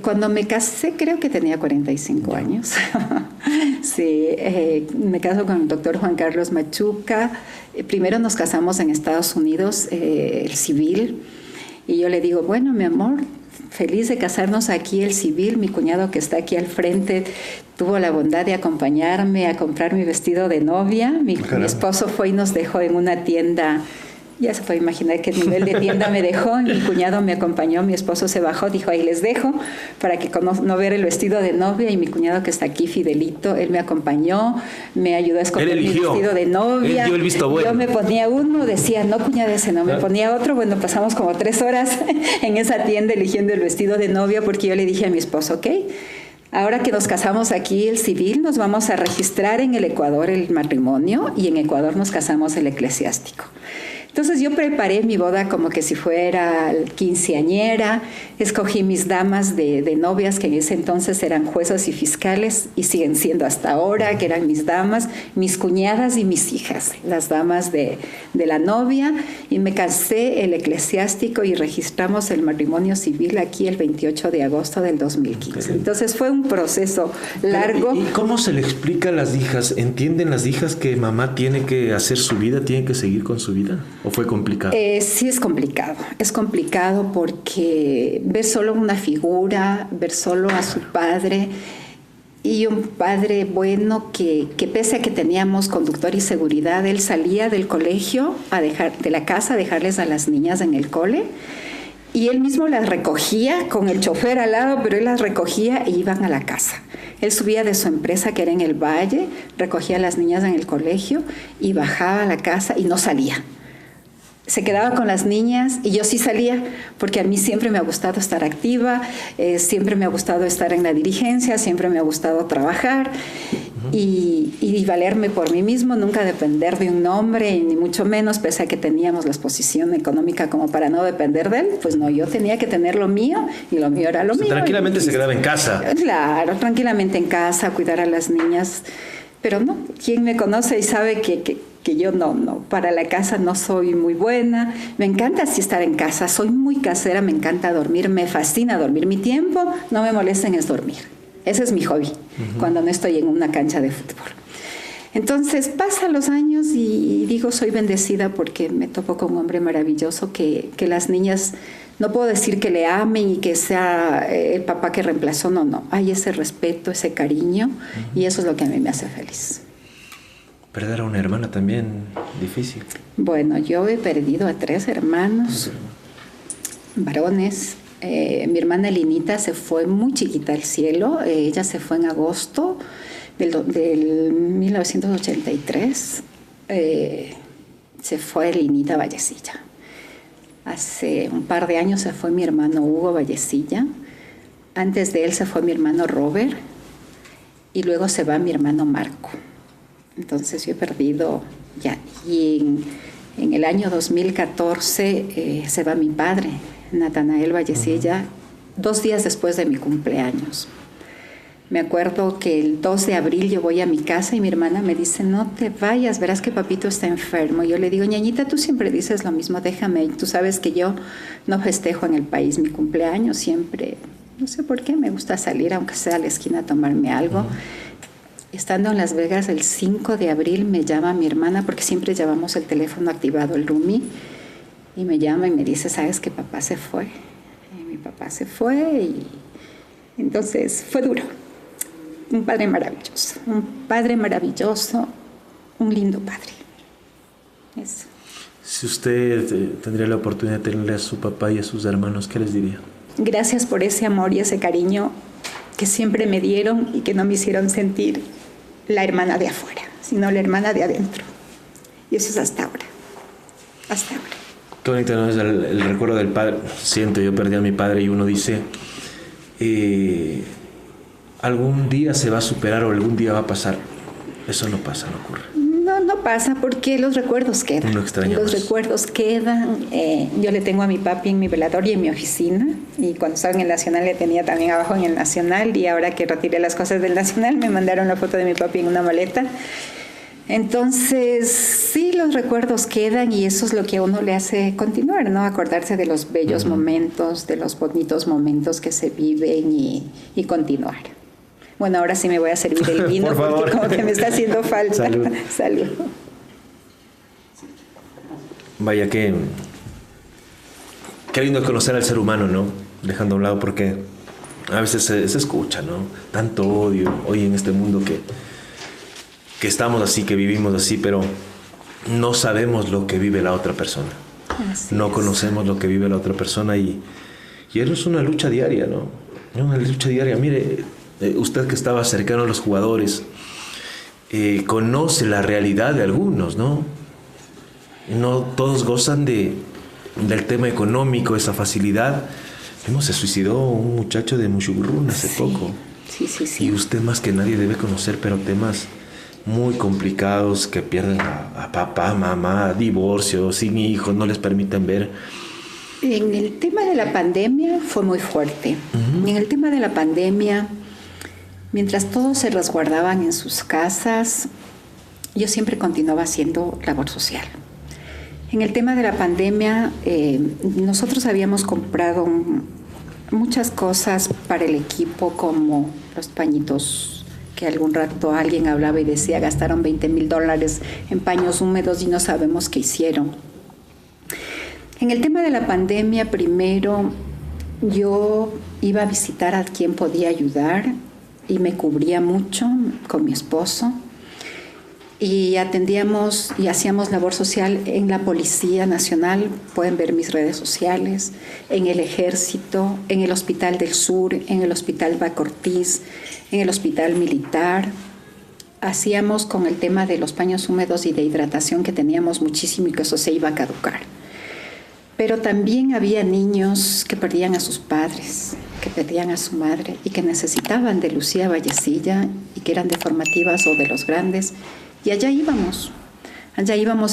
Cuando me casé creo que tenía 45 años. Sí, me caso con el doctor Juan Carlos Machuca. Primero nos casamos en Estados Unidos, el civil, y yo le digo, bueno, mi amor, feliz de casarnos aquí el civil. Mi cuñado, que está aquí al frente, tuvo la bondad de acompañarme a comprar mi vestido de novia. Mi esposo fue y nos dejó en una tienda. Ya se puede imaginar qué nivel de tienda me dejó. Mi cuñado me acompañó, mi esposo se bajó, dijo, ahí les dejo, para que no ver el vestido de novia. Y mi cuñado, que está aquí, Fidelito, él me acompañó, me ayudó a escoger mi vestido de novia. Él dio el visto bueno. Yo me ponía uno, decía, no, cuñada, ese no, me ponía otro. Bueno, pasamos como 3 horas en esa tienda eligiendo el vestido de novia, porque yo le dije a mi esposo, ok, ahora que nos casamos aquí el civil, nos vamos a registrar en el Ecuador el matrimonio, y en Ecuador nos casamos el eclesiástico. Entonces yo preparé mi boda como que si fuera quinceañera, escogí mis damas de novias que en ese entonces eran juezas y fiscales y siguen siendo hasta ahora, que eran mis damas, mis cuñadas y mis hijas, las damas de la novia, y me casé el eclesiástico y registramos el matrimonio civil aquí el 28 de agosto del 2015. Entonces fue un proceso largo. ¿Y cómo se le explica a las hijas? ¿Entienden las hijas que mamá tiene que hacer su vida, tiene que seguir con su vida? ¿O fue complicado? Sí, es complicado. Es complicado porque ver solo una figura, ver solo a su padre, y un padre bueno que pese a que teníamos conductor y seguridad, él salía del colegio, de la casa, a dejarles a las niñas en el cole, y él mismo las recogía con el chofer al lado, pero él las recogía e iban a la casa. Él subía de su empresa que era en el Valle, recogía a las niñas en el colegio y bajaba a la casa y no salía. Se quedaba con las niñas y yo sí salía, porque a mí siempre me ha gustado estar activa, siempre me ha gustado estar en la dirigencia, siempre me ha gustado trabajar y valerme por mí mismo, nunca depender de un hombre, ni mucho menos, pese a que teníamos la exposición económica como para no depender de él. Pues no, yo tenía que tener lo mío y lo mío era lo mío. Tranquilamente se quedaba en casa. Claro, tranquilamente en casa, cuidar a las niñas. Pero no, quien me conoce y sabe que yo no, para la casa no soy muy buena. Me encanta así estar en casa, soy muy casera, me encanta dormir, me fascina dormir. Mi tiempo, no me molesten, es dormir. Ese es mi hobby, cuando no estoy en una cancha de fútbol. Entonces pasan los años y digo, soy bendecida porque me topo con un hombre maravilloso que las niñas, no puedo decir que le amen y que sea el papá que reemplazó, no. Hay ese respeto, ese cariño, y eso es lo que a mí me hace feliz. Perder a una hermana también difícil. Bueno, yo he perdido a 3 hermanos, varones. Mi hermana Elinita se fue muy chiquita al cielo. Ella se fue en agosto del 1983. Se fue Elinita Vallecilla. Hace un par de años se fue mi hermano Hugo Vallecilla. Antes de él se fue mi hermano Robert. Y luego se va mi hermano Marco. Entonces yo he perdido ya. Y en el año 2014 se va mi padre, Natanael Vallecilla, 2 días después de mi cumpleaños. Me acuerdo que el 2 de abril yo voy a mi casa y mi hermana me dice, no te vayas, verás que papito está enfermo. Yo le digo, ñañita, tú siempre dices lo mismo, déjame. Tú sabes que yo no festejo en el país mi cumpleaños, siempre, no sé por qué, me gusta salir, aunque sea a la esquina, a tomarme algo. Estando en Las Vegas el 5 de abril me llama mi hermana, porque siempre llevamos el teléfono activado, el roomie, y me llama y me dice, ¿sabes que papá se fue? Y mi papá se fue y entonces fue duro. Un padre maravilloso, un lindo padre. Eso. Si usted tendría la oportunidad de tenerle a su papá y a sus hermanos, ¿qué les diría? Gracias por ese amor y ese cariño que siempre me dieron y que no me hicieron sentir la hermana de afuera, sino la hermana de adentro. Y eso es hasta ahora. Hasta ahora. Qué bonito, ¿no? Es el recuerdo del padre. Siento, yo perdí a mi padre y uno dice, algún día se va a superar o algún día va a pasar. Eso no pasa, no ocurre. No pasa porque los recuerdos quedan. Uno extraña los más. Recuerdos quedan. Yo le tengo a mi papi en mi velador y en mi oficina. Y cuando estaba en el Nacional le tenía también abajo en el Nacional. Y ahora que retiré las cosas del Nacional me mandaron la foto de mi papi en una maleta. Entonces, sí, los recuerdos quedan y eso es lo que a uno le hace continuar, ¿no? Acordarse de los bellos momentos, de los bonitos momentos que se viven y continuar. Bueno, ahora sí me voy a servir el vino Por favor. porque como que me está haciendo falta. Salud. Salud. Vaya, qué lindo conocer al ser humano, ¿no? Dejando a un lado, porque a veces se escucha, ¿no? Tanto odio hoy en este mundo que estamos así, que vivimos así, pero no sabemos lo que vive la otra persona. No conocemos lo que vive la otra persona y eso es una lucha diaria, ¿no? Una lucha diaria. Mire, usted que estaba cercano a los jugadores, conoce la realidad de algunos, ¿no? No todos gozan del tema económico, esa facilidad. Vimos, se suicidó un muchacho de Mushugurrun hace poco. Sí. Y usted más que nadie debe conocer, pero temas muy complicados, que pierden a papá, mamá, divorcios, sin hijos, no les permiten ver. En el tema de la pandemia fue muy fuerte. En el tema de la pandemia, mientras todos se resguardaban en sus casas, yo siempre continuaba haciendo labor social. En el tema de la pandemia, nosotros habíamos comprado muchas cosas para el equipo, como los pañitos, que algún rato alguien hablaba y decía, gastaron $20,000 en paños húmedos y no sabemos qué hicieron. En el tema de la pandemia, primero yo iba a visitar a quien podía ayudar y me cubría mucho con mi esposo. Y atendíamos y hacíamos labor social en la Policía Nacional, pueden ver mis redes sociales, en el Ejército, en el Hospital del Sur, en el Hospital Bacortiz, en el Hospital Militar. Hacíamos con el tema de los paños húmedos y de hidratación, que teníamos muchísimo y que eso se iba a caducar. Pero también había niños que perdían a sus padres, que perdían a su madre y que necesitaban de Lucía Vallecilla y que eran de formativas o de los grandes. Y allá íbamos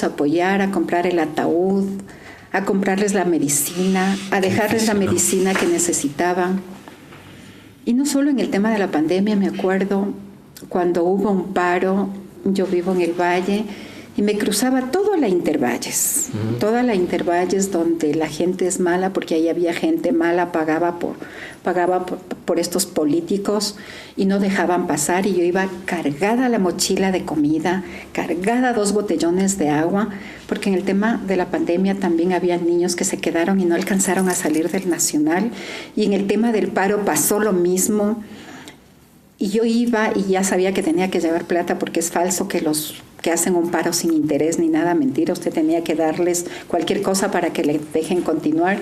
a apoyar, a comprar el ataúd, a comprarles la medicina, a dejarles la medicina que necesitaban. Y no solo en el tema de la pandemia, me acuerdo cuando hubo un paro, yo vivo en el Valle, y me cruzaba toda la Intervalles, donde la gente es mala, porque ahí había gente mala, pagaba por estos políticos y no dejaban pasar, y yo iba cargada la mochila de comida, cargada 2 botellones de agua, porque en el tema de la pandemia también había niños que se quedaron y no alcanzaron a salir del Nacional, y en el tema del paro pasó lo mismo. Y yo iba y ya sabía que tenía que llevar plata, porque es falso que los que hacen un paro sin interés ni nada, mentira. Usted tenía que darles cualquier cosa para que le dejen continuar.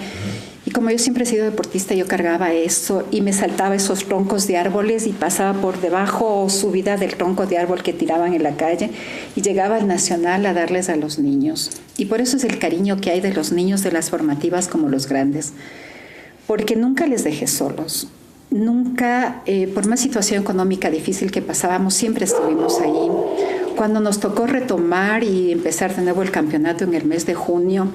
Y como yo siempre he sido deportista, yo cargaba eso y me saltaba esos troncos de árboles y pasaba por debajo o subida del tronco de árbol que tiraban en la calle y llegaba al Nacional a darles a los niños. Y por eso es el cariño que hay de los niños de las formativas como los grandes, porque nunca les dejé solos. Nunca, por más situación económica difícil que pasábamos, siempre estuvimos ahí. Cuando nos tocó retomar y empezar de nuevo el campeonato en el mes de junio,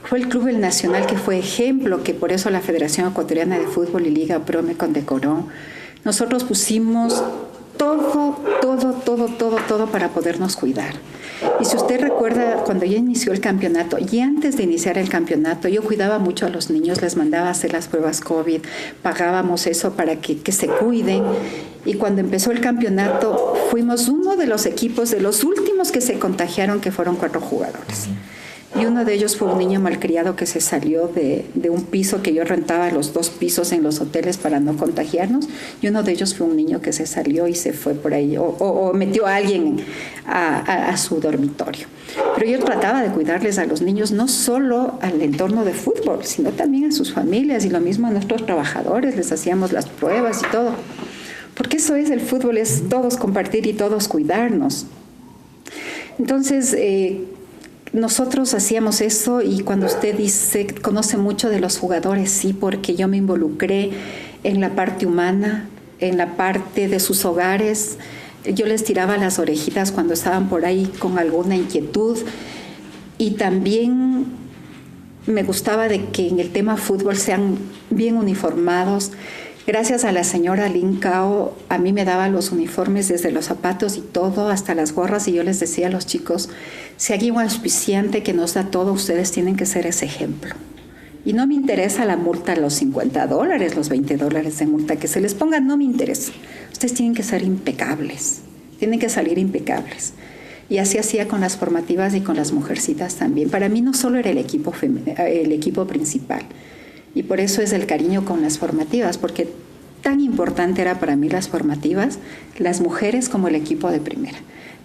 fue el Club El Nacional que fue ejemplo, que por eso la Federación Ecuatoriana de Fútbol y Liga Pro me condecoró. Nosotros pusimos todo para podernos cuidar. Y si usted recuerda, cuando ya inició el campeonato, y antes de iniciar el campeonato, yo cuidaba mucho a los niños, les mandaba a hacer las pruebas COVID, pagábamos eso para que se cuiden. Y cuando empezó el campeonato, fuimos uno de los equipos, de los últimos que se contagiaron, que fueron 4 jugadores. Y uno de ellos fue un niño malcriado que se salió de un piso, que yo rentaba los 2 pisos en los hoteles para no contagiarnos, y uno de ellos fue un niño que se salió y se fue por ahí, o metió a alguien a su dormitorio. Pero yo trataba de cuidarles a los niños, no solo al entorno de fútbol, sino también a sus familias, y lo mismo a nuestros trabajadores, les hacíamos las pruebas y todo. Porque eso es el fútbol, es todos compartir y todos cuidarnos. Entonces, nosotros hacíamos eso, y cuando usted dice, conoce mucho de los jugadores, sí, porque yo me involucré en la parte humana, en la parte de sus hogares. Yo les tiraba las orejitas cuando estaban por ahí con alguna inquietud, y también me gustaba de que en el tema fútbol sean bien uniformados. Gracias a la señora Lin Cao, a mí me daba los uniformes, desde los zapatos y todo, hasta las gorras, y yo les decía a los chicos, si hay un auspiciante que nos da todo, ustedes tienen que ser ese ejemplo. Y no me interesa la multa, los $50, los $20 de multa que se les ponga, no me interesa. Ustedes tienen que ser impecables, tienen que salir impecables. Y así hacía con las formativas y con las mujercitas también. Para mí no solo era el equipo principal, y por eso es el cariño con las formativas, porque tan importante era para mí las formativas, las mujeres como el equipo de primera.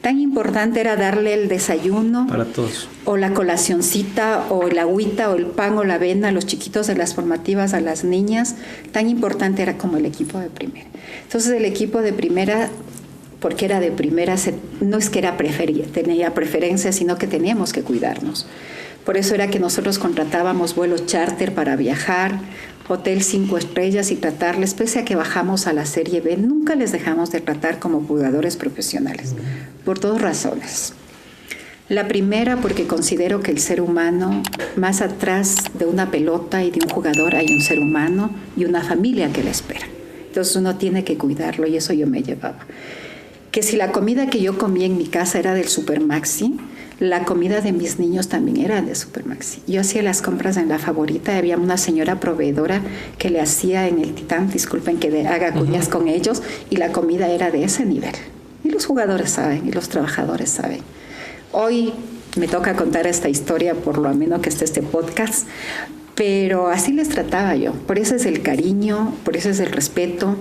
Tan importante era darle el desayuno para todos, o la colacioncita, o el agüita, o el pan, o la avena a los chiquitos de las formativas, a las niñas. Tan importante era como el equipo de primera. Entonces el equipo de primera, porque era de primera, no es que tenía preferencia, sino que teníamos que cuidarnos. Por eso era que nosotros contratábamos vuelos charter para viajar, hotel 5 estrellas y tratarles, pese a que bajamos a la Serie B, nunca les dejamos de tratar como jugadores profesionales, por 2 razones. La primera, porque considero que el ser humano, más atrás de una pelota y de un jugador, hay un ser humano y una familia que le espera. Entonces uno tiene que cuidarlo y eso yo me llevaba. Que si la comida que yo comía en mi casa era del Supermaxi, la comida de mis niños también era de Supermaxi. Yo hacía las compras en La Favorita, había una señora proveedora que le hacía en el Titán, disculpen que haga cuñas con ellos, y la comida era de ese nivel. Y los jugadores saben, y los trabajadores saben. Hoy me toca contar esta historia por lo ameno que esté este podcast, pero así les trataba yo. Por eso es el cariño, por eso es el respeto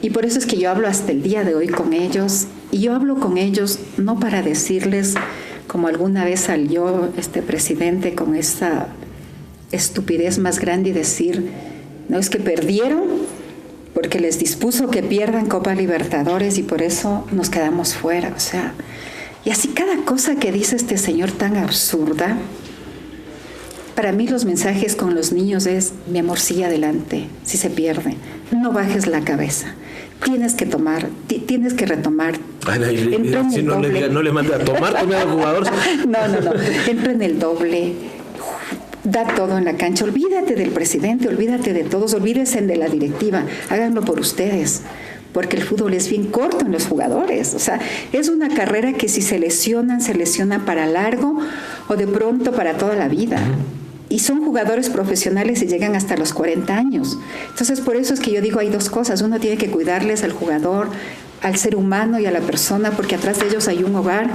y por eso es que yo hablo hasta el día de hoy con ellos. Y yo hablo con ellos no para decirles, como alguna vez salió este presidente con esta estupidez más grande y decir, no, es que perdieron porque les dispuso que pierdan Copa Libertadores y por eso nos quedamos fuera. O sea, y así cada cosa que dice este señor tan absurda. Para mí los mensajes con los niños es, mi amor, sigue adelante, si se pierde, no bajes la cabeza, tienes que retomar. Si no le manda a tomar a los jugadores. No, entra en el doble, da todo en la cancha, olvídate del presidente, olvídate de todos, olvídense de la directiva, háganlo por ustedes. Porque el fútbol es bien corto en los jugadores. O sea, es una carrera que si se lesionan para largo o de pronto para toda la vida. Y son jugadores profesionales y llegan hasta los 40 años. Entonces, por eso es que yo digo, hay 2 cosas. Uno tiene que cuidarles al jugador, al ser humano y a la persona, porque atrás de ellos hay un hogar,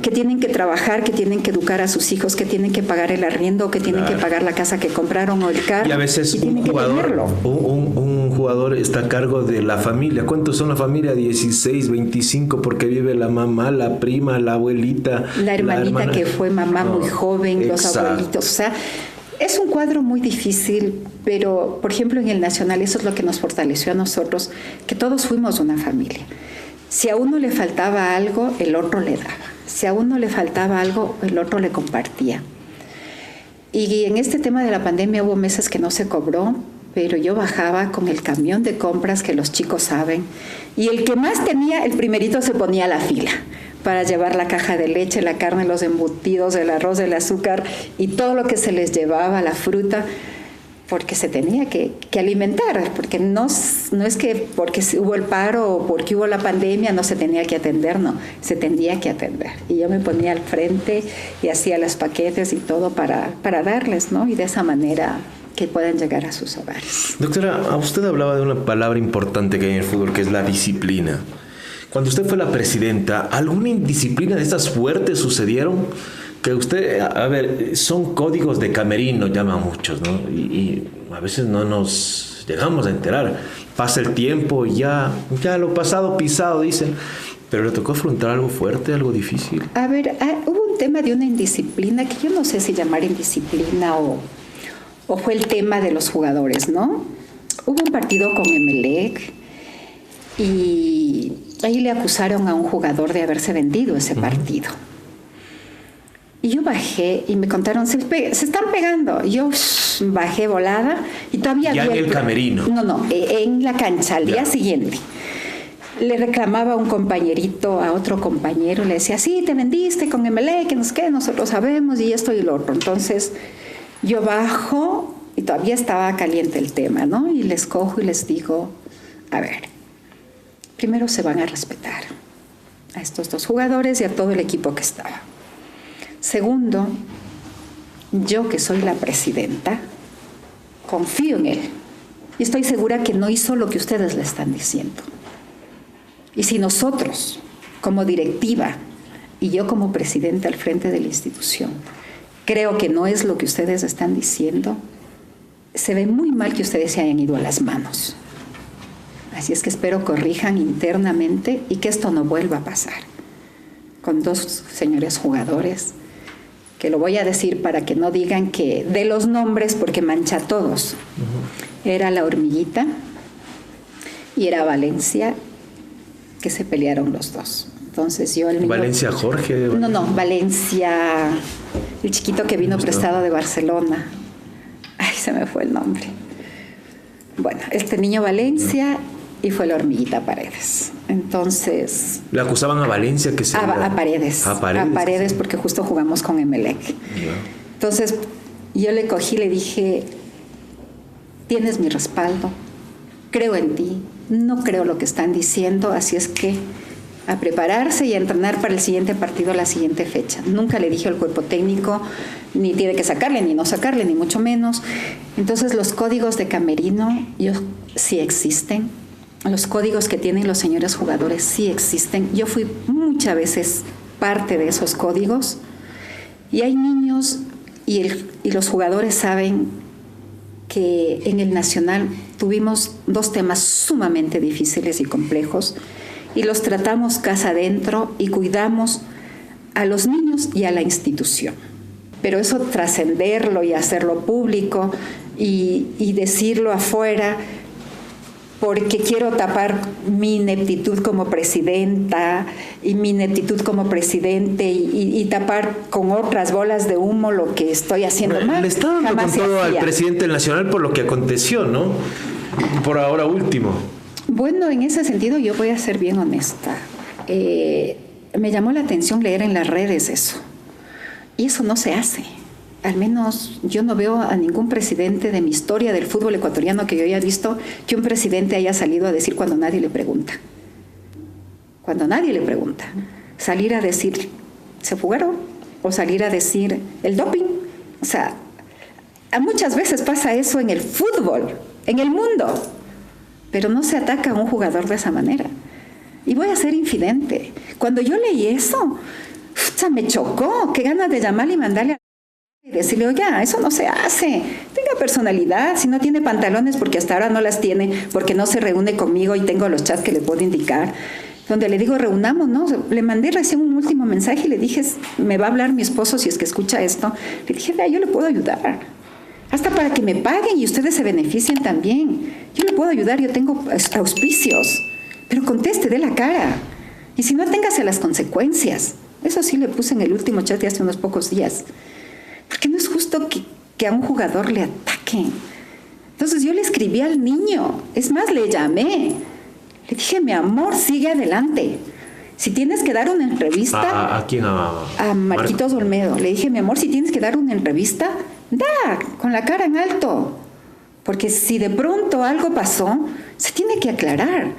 que tienen que trabajar, que tienen que educar a sus hijos, que tienen que pagar el arriendo, que tienen que pagar la casa que compraron o el carro. Y a veces un jugador está a cargo de la familia. ¿Cuántos son la familia? 16, 25, porque vive la mamá, la prima, la abuelita. La hermanita que fue mamá muy joven, exacto. Los abuelitos. O sea, es un cuadro muy difícil, pero, por ejemplo, en el Nacional eso es lo que nos fortaleció a nosotros, que todos fuimos una familia. Si a uno le faltaba algo, el otro le daba. Si a uno le faltaba algo, el otro le compartía. Y en este tema de la pandemia hubo meses que no se cobró, pero yo bajaba con el camión de compras que los chicos saben. Y el que más tenía, el primerito se ponía a la fila para llevar la caja de leche, la carne, los embutidos, el arroz, el azúcar y todo lo que se les llevaba, la fruta, porque se tenía que alimentar, porque no es que porque hubo el paro o porque hubo la pandemia no se tenía que atender, no, se tenía que atender. Y yo me ponía al frente y hacía los paquetes y todo para darles, ¿no? Y de esa manera que puedan llegar a sus hogares. Doctora, usted hablaba de una palabra importante que hay en el fútbol, que es la disciplina. Cuando usted fue la presidenta, ¿alguna indisciplina de estas fuertes sucedieron? Que usted, a ver, son códigos de camerino, llaman muchos, ¿no? Y a veces no nos llegamos a enterar. Pasa el tiempo y ya lo pasado pisado, dicen. Pero le tocó afrontar algo fuerte, algo difícil. A ver, hubo un tema de una indisciplina que yo no sé si llamar indisciplina o fue el tema de los jugadores, ¿no? Hubo un partido con Emelec y ahí le acusaron a un jugador de haberse vendido ese partido. Y yo bajé y me contaron, se están pegando. Yo bajé volada y todavía ya había... en el camerino. No, en la cancha, al día siguiente. Le reclamaba a un compañerito, a otro compañero, le decía, sí, te vendiste con Emelec, que no sé qué, nosotros sabemos y esto y lo otro. Entonces yo bajo y todavía estaba caliente el tema, ¿no? Y les cojo y les digo, a ver, primero se van a respetar a estos 2 jugadores y a todo el equipo que estaba. Segundo, yo que soy la presidenta, confío en él y estoy segura que no hizo lo que ustedes le están diciendo. Y si nosotros, como directiva, y yo como presidenta al frente de la institución, creo que no es lo que ustedes están diciendo, se ve muy mal que ustedes se hayan ido a las manos. Así es que espero corrijan internamente y que esto no vuelva a pasar. Con 2 señores jugadores, que lo voy a decir para que no digan que de los nombres, porque mancha a todos. Era la Hormiguita y era Valencia, que se pelearon los 2. Entonces yo... ¿Valencia Jorge? No, Valencia, el chiquito que vino prestado de Barcelona. Ay, se me fue el nombre. Bueno, este niño Valencia y fue la hormiguita Paredes. Entonces... Le acusaban a Valencia que se... A Paredes. A Paredes porque justo jugamos con Emelec. Entonces yo le cogí y le dije, tienes mi respaldo, creo en ti, no creo lo que están diciendo, así es que a prepararse y a entrenar para el siguiente partido a la siguiente fecha. Nunca le dije al cuerpo técnico, ni tiene que sacarle, ni no sacarle, ni mucho menos. Entonces los códigos de camerino sí existen. Los códigos que tienen los señores jugadores sí existen. Yo fui muchas veces parte de esos códigos. Y hay niños, y los jugadores saben que en el Nacional tuvimos 2 temas sumamente difíciles y complejos, y los tratamos casa adentro y cuidamos a los niños y a la institución. Pero eso trascenderlo y hacerlo público y decirlo afuera, porque quiero tapar mi ineptitud como presidenta y mi ineptitud como presidente y tapar con otras bolas de humo lo que estoy haciendo mal. Le está dando con todo al presidente del Nacional por lo que aconteció, ¿no? Por ahora último. Bueno, en ese sentido yo voy a ser bien honesta. Me llamó la atención leer en las redes eso. Y eso no se hace. Al menos yo no veo a ningún presidente de mi historia del fútbol ecuatoriano que yo haya visto que un presidente haya salido a decir cuando nadie le pregunta. Cuando nadie le pregunta. Salir a decir, ¿se fugaron? O salir a decir, el doping. O sea, muchas veces pasa eso en el fútbol, en el mundo. Pero no se ataca a un jugador de esa manera. Y voy a ser infidente. Cuando yo leí eso, me chocó. Qué ganas de llamarle y mandarle a y decirle, oye, eso no se hace. Tenga personalidad. Si no tiene pantalones, porque hasta ahora no las tiene, porque no se reúne conmigo y tengo los chats que le puedo indicar, donde le digo, reunamos, ¿no? Le mandé recién un último mensaje y le dije, me va a hablar mi esposo si es que escucha esto. Le dije, vea, yo le puedo ayudar. Hasta para que me paguen y ustedes se beneficien también. Yo le puedo ayudar, yo tengo auspicios. Pero conteste, dé la cara. Y si no, téngase las consecuencias. Eso sí le puse en el último chat de hace unos pocos días. Porque no es justo que a un jugador le ataquen. Entonces yo le escribí al niño. Es más, le llamé. Le dije, mi amor, sigue adelante. Si tienes que dar una entrevista... ¿A quién? A Marquitos Olmedo. Le dije, mi amor, si tienes que dar una entrevista, da, con la cara en alto. Porque si de pronto algo pasó, se tiene que aclarar.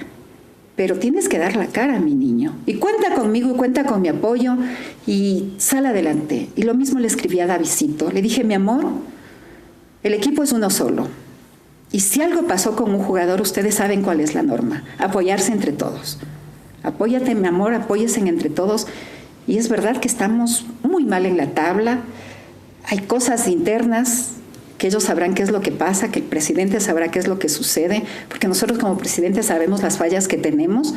Pero tienes que dar la cara, mi niño. Y cuenta conmigo y cuenta con mi apoyo y sal adelante. Y lo mismo le escribí a Davidcito. Le dije, mi amor, el equipo es uno solo. Y si algo pasó con un jugador, ustedes saben cuál es la norma. Apoyarse entre todos. Apóyate, mi amor, apóyese entre todos. Y es verdad que estamos muy mal en la tabla. Hay cosas internas que ellos sabrán qué es lo que pasa, que el presidente sabrá qué es lo que sucede, porque nosotros como presidente sabemos las fallas que tenemos,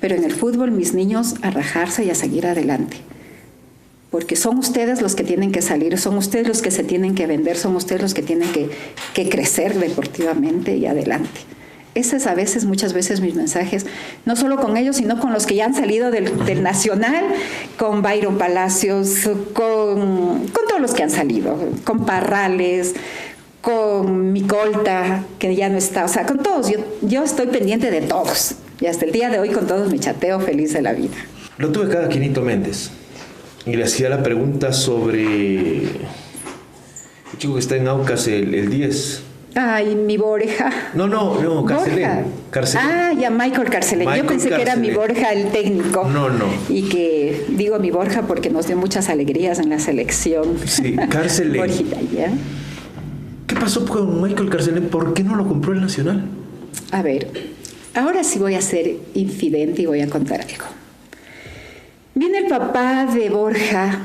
pero en el fútbol, mis niños, a rajarse y a seguir adelante. Porque son ustedes los que tienen que salir, son ustedes los que se tienen que vender, son ustedes los que tienen que crecer deportivamente y adelante. Ese es a veces, muchas veces mis mensajes, no solo con ellos, sino con los que ya han salido del Nacional, con Byron Palacios, con todos los que han salido, con Parrales, con Micolta, que ya no está, o sea, con todos. Yo estoy pendiente de todos. Y hasta el día de hoy con todos me chateo feliz de la vida. Lo tuve acá a Quinito Méndez y le hacía la pregunta sobre el chico que está en Aucas, el 10. Ay, mi Borja. No, Carcelén. Ah, ya, Michael Carcelén. Yo pensé que era mi Borja el técnico. No. Y que digo mi Borja porque nos dio muchas alegrías en la selección. Sí, Carcelén. Borjita, ¿ya? ¿Qué pasó con Michael Carcelén? ¿Por qué no lo compró el Nacional? A ver, ahora sí voy a ser infidente y voy a contar algo. Viene el papá de Borja,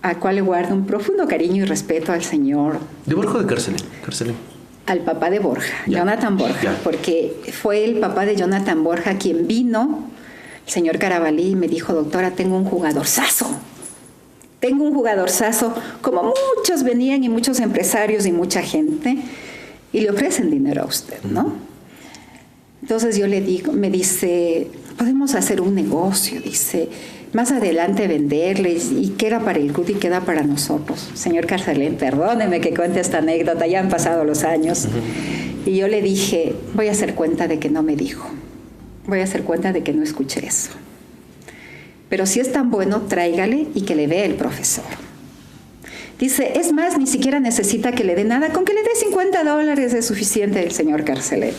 al cual le guardo un profundo cariño y respeto al señor. ¿De Borja o de Carcelén? Al papá de Borja, Jonathan Borja, porque fue el papá de Jonathan Borja quien vino, el señor Carabalí, y me dijo, doctora, tengo un jugadorzazo, como muchos venían y muchos empresarios y mucha gente, y le ofrecen dinero a usted, ¿no? Entonces yo le digo, me dice, podemos hacer un negocio, dice, más adelante venderles, y queda para el club y queda para nosotros. Señor Carcelén, perdóneme que cuente esta anécdota, ya han pasado los años. Y yo le dije, voy a hacer cuenta de que no me dijo. Voy a hacer cuenta de que no escuché eso. Pero si es tan bueno, tráigale y que le vea el profesor. Dice, es más, ni siquiera necesita que le dé nada. Con que le dé $50 es suficiente el señor Carcelén.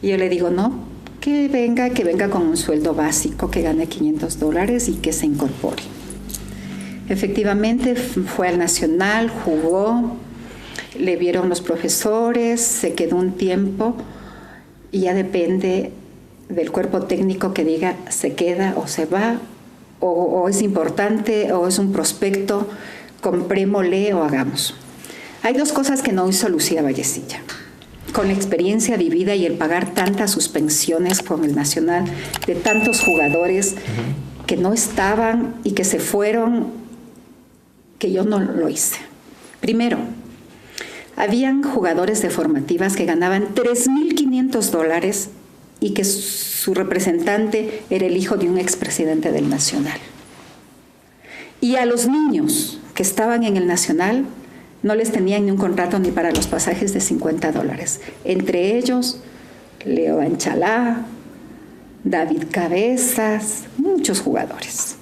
Y yo le digo, no, que venga con un sueldo básico, que gane $500 y que se incorpore. Efectivamente, fue al Nacional, jugó, le vieron los profesores, se quedó un tiempo y ya depende del cuerpo técnico que diga se queda o se va, o es importante o es un prospecto, comprémosle o hagamos. Hay dos cosas que no hizo Lucía Vallecilla. Con la experiencia vivida y el pagar tantas suspensiones con el Nacional de tantos jugadores que no estaban y que se fueron, que yo no lo hice. Primero, habían jugadores de formativas que ganaban $3,500 y que su representante era el hijo de un expresidente del Nacional. Y a los niños que estaban en el Nacional no les tenían ni un contrato ni para los pasajes de $50. Entre ellos, Leo Anchalá, David Cabezas, muchos jugadores.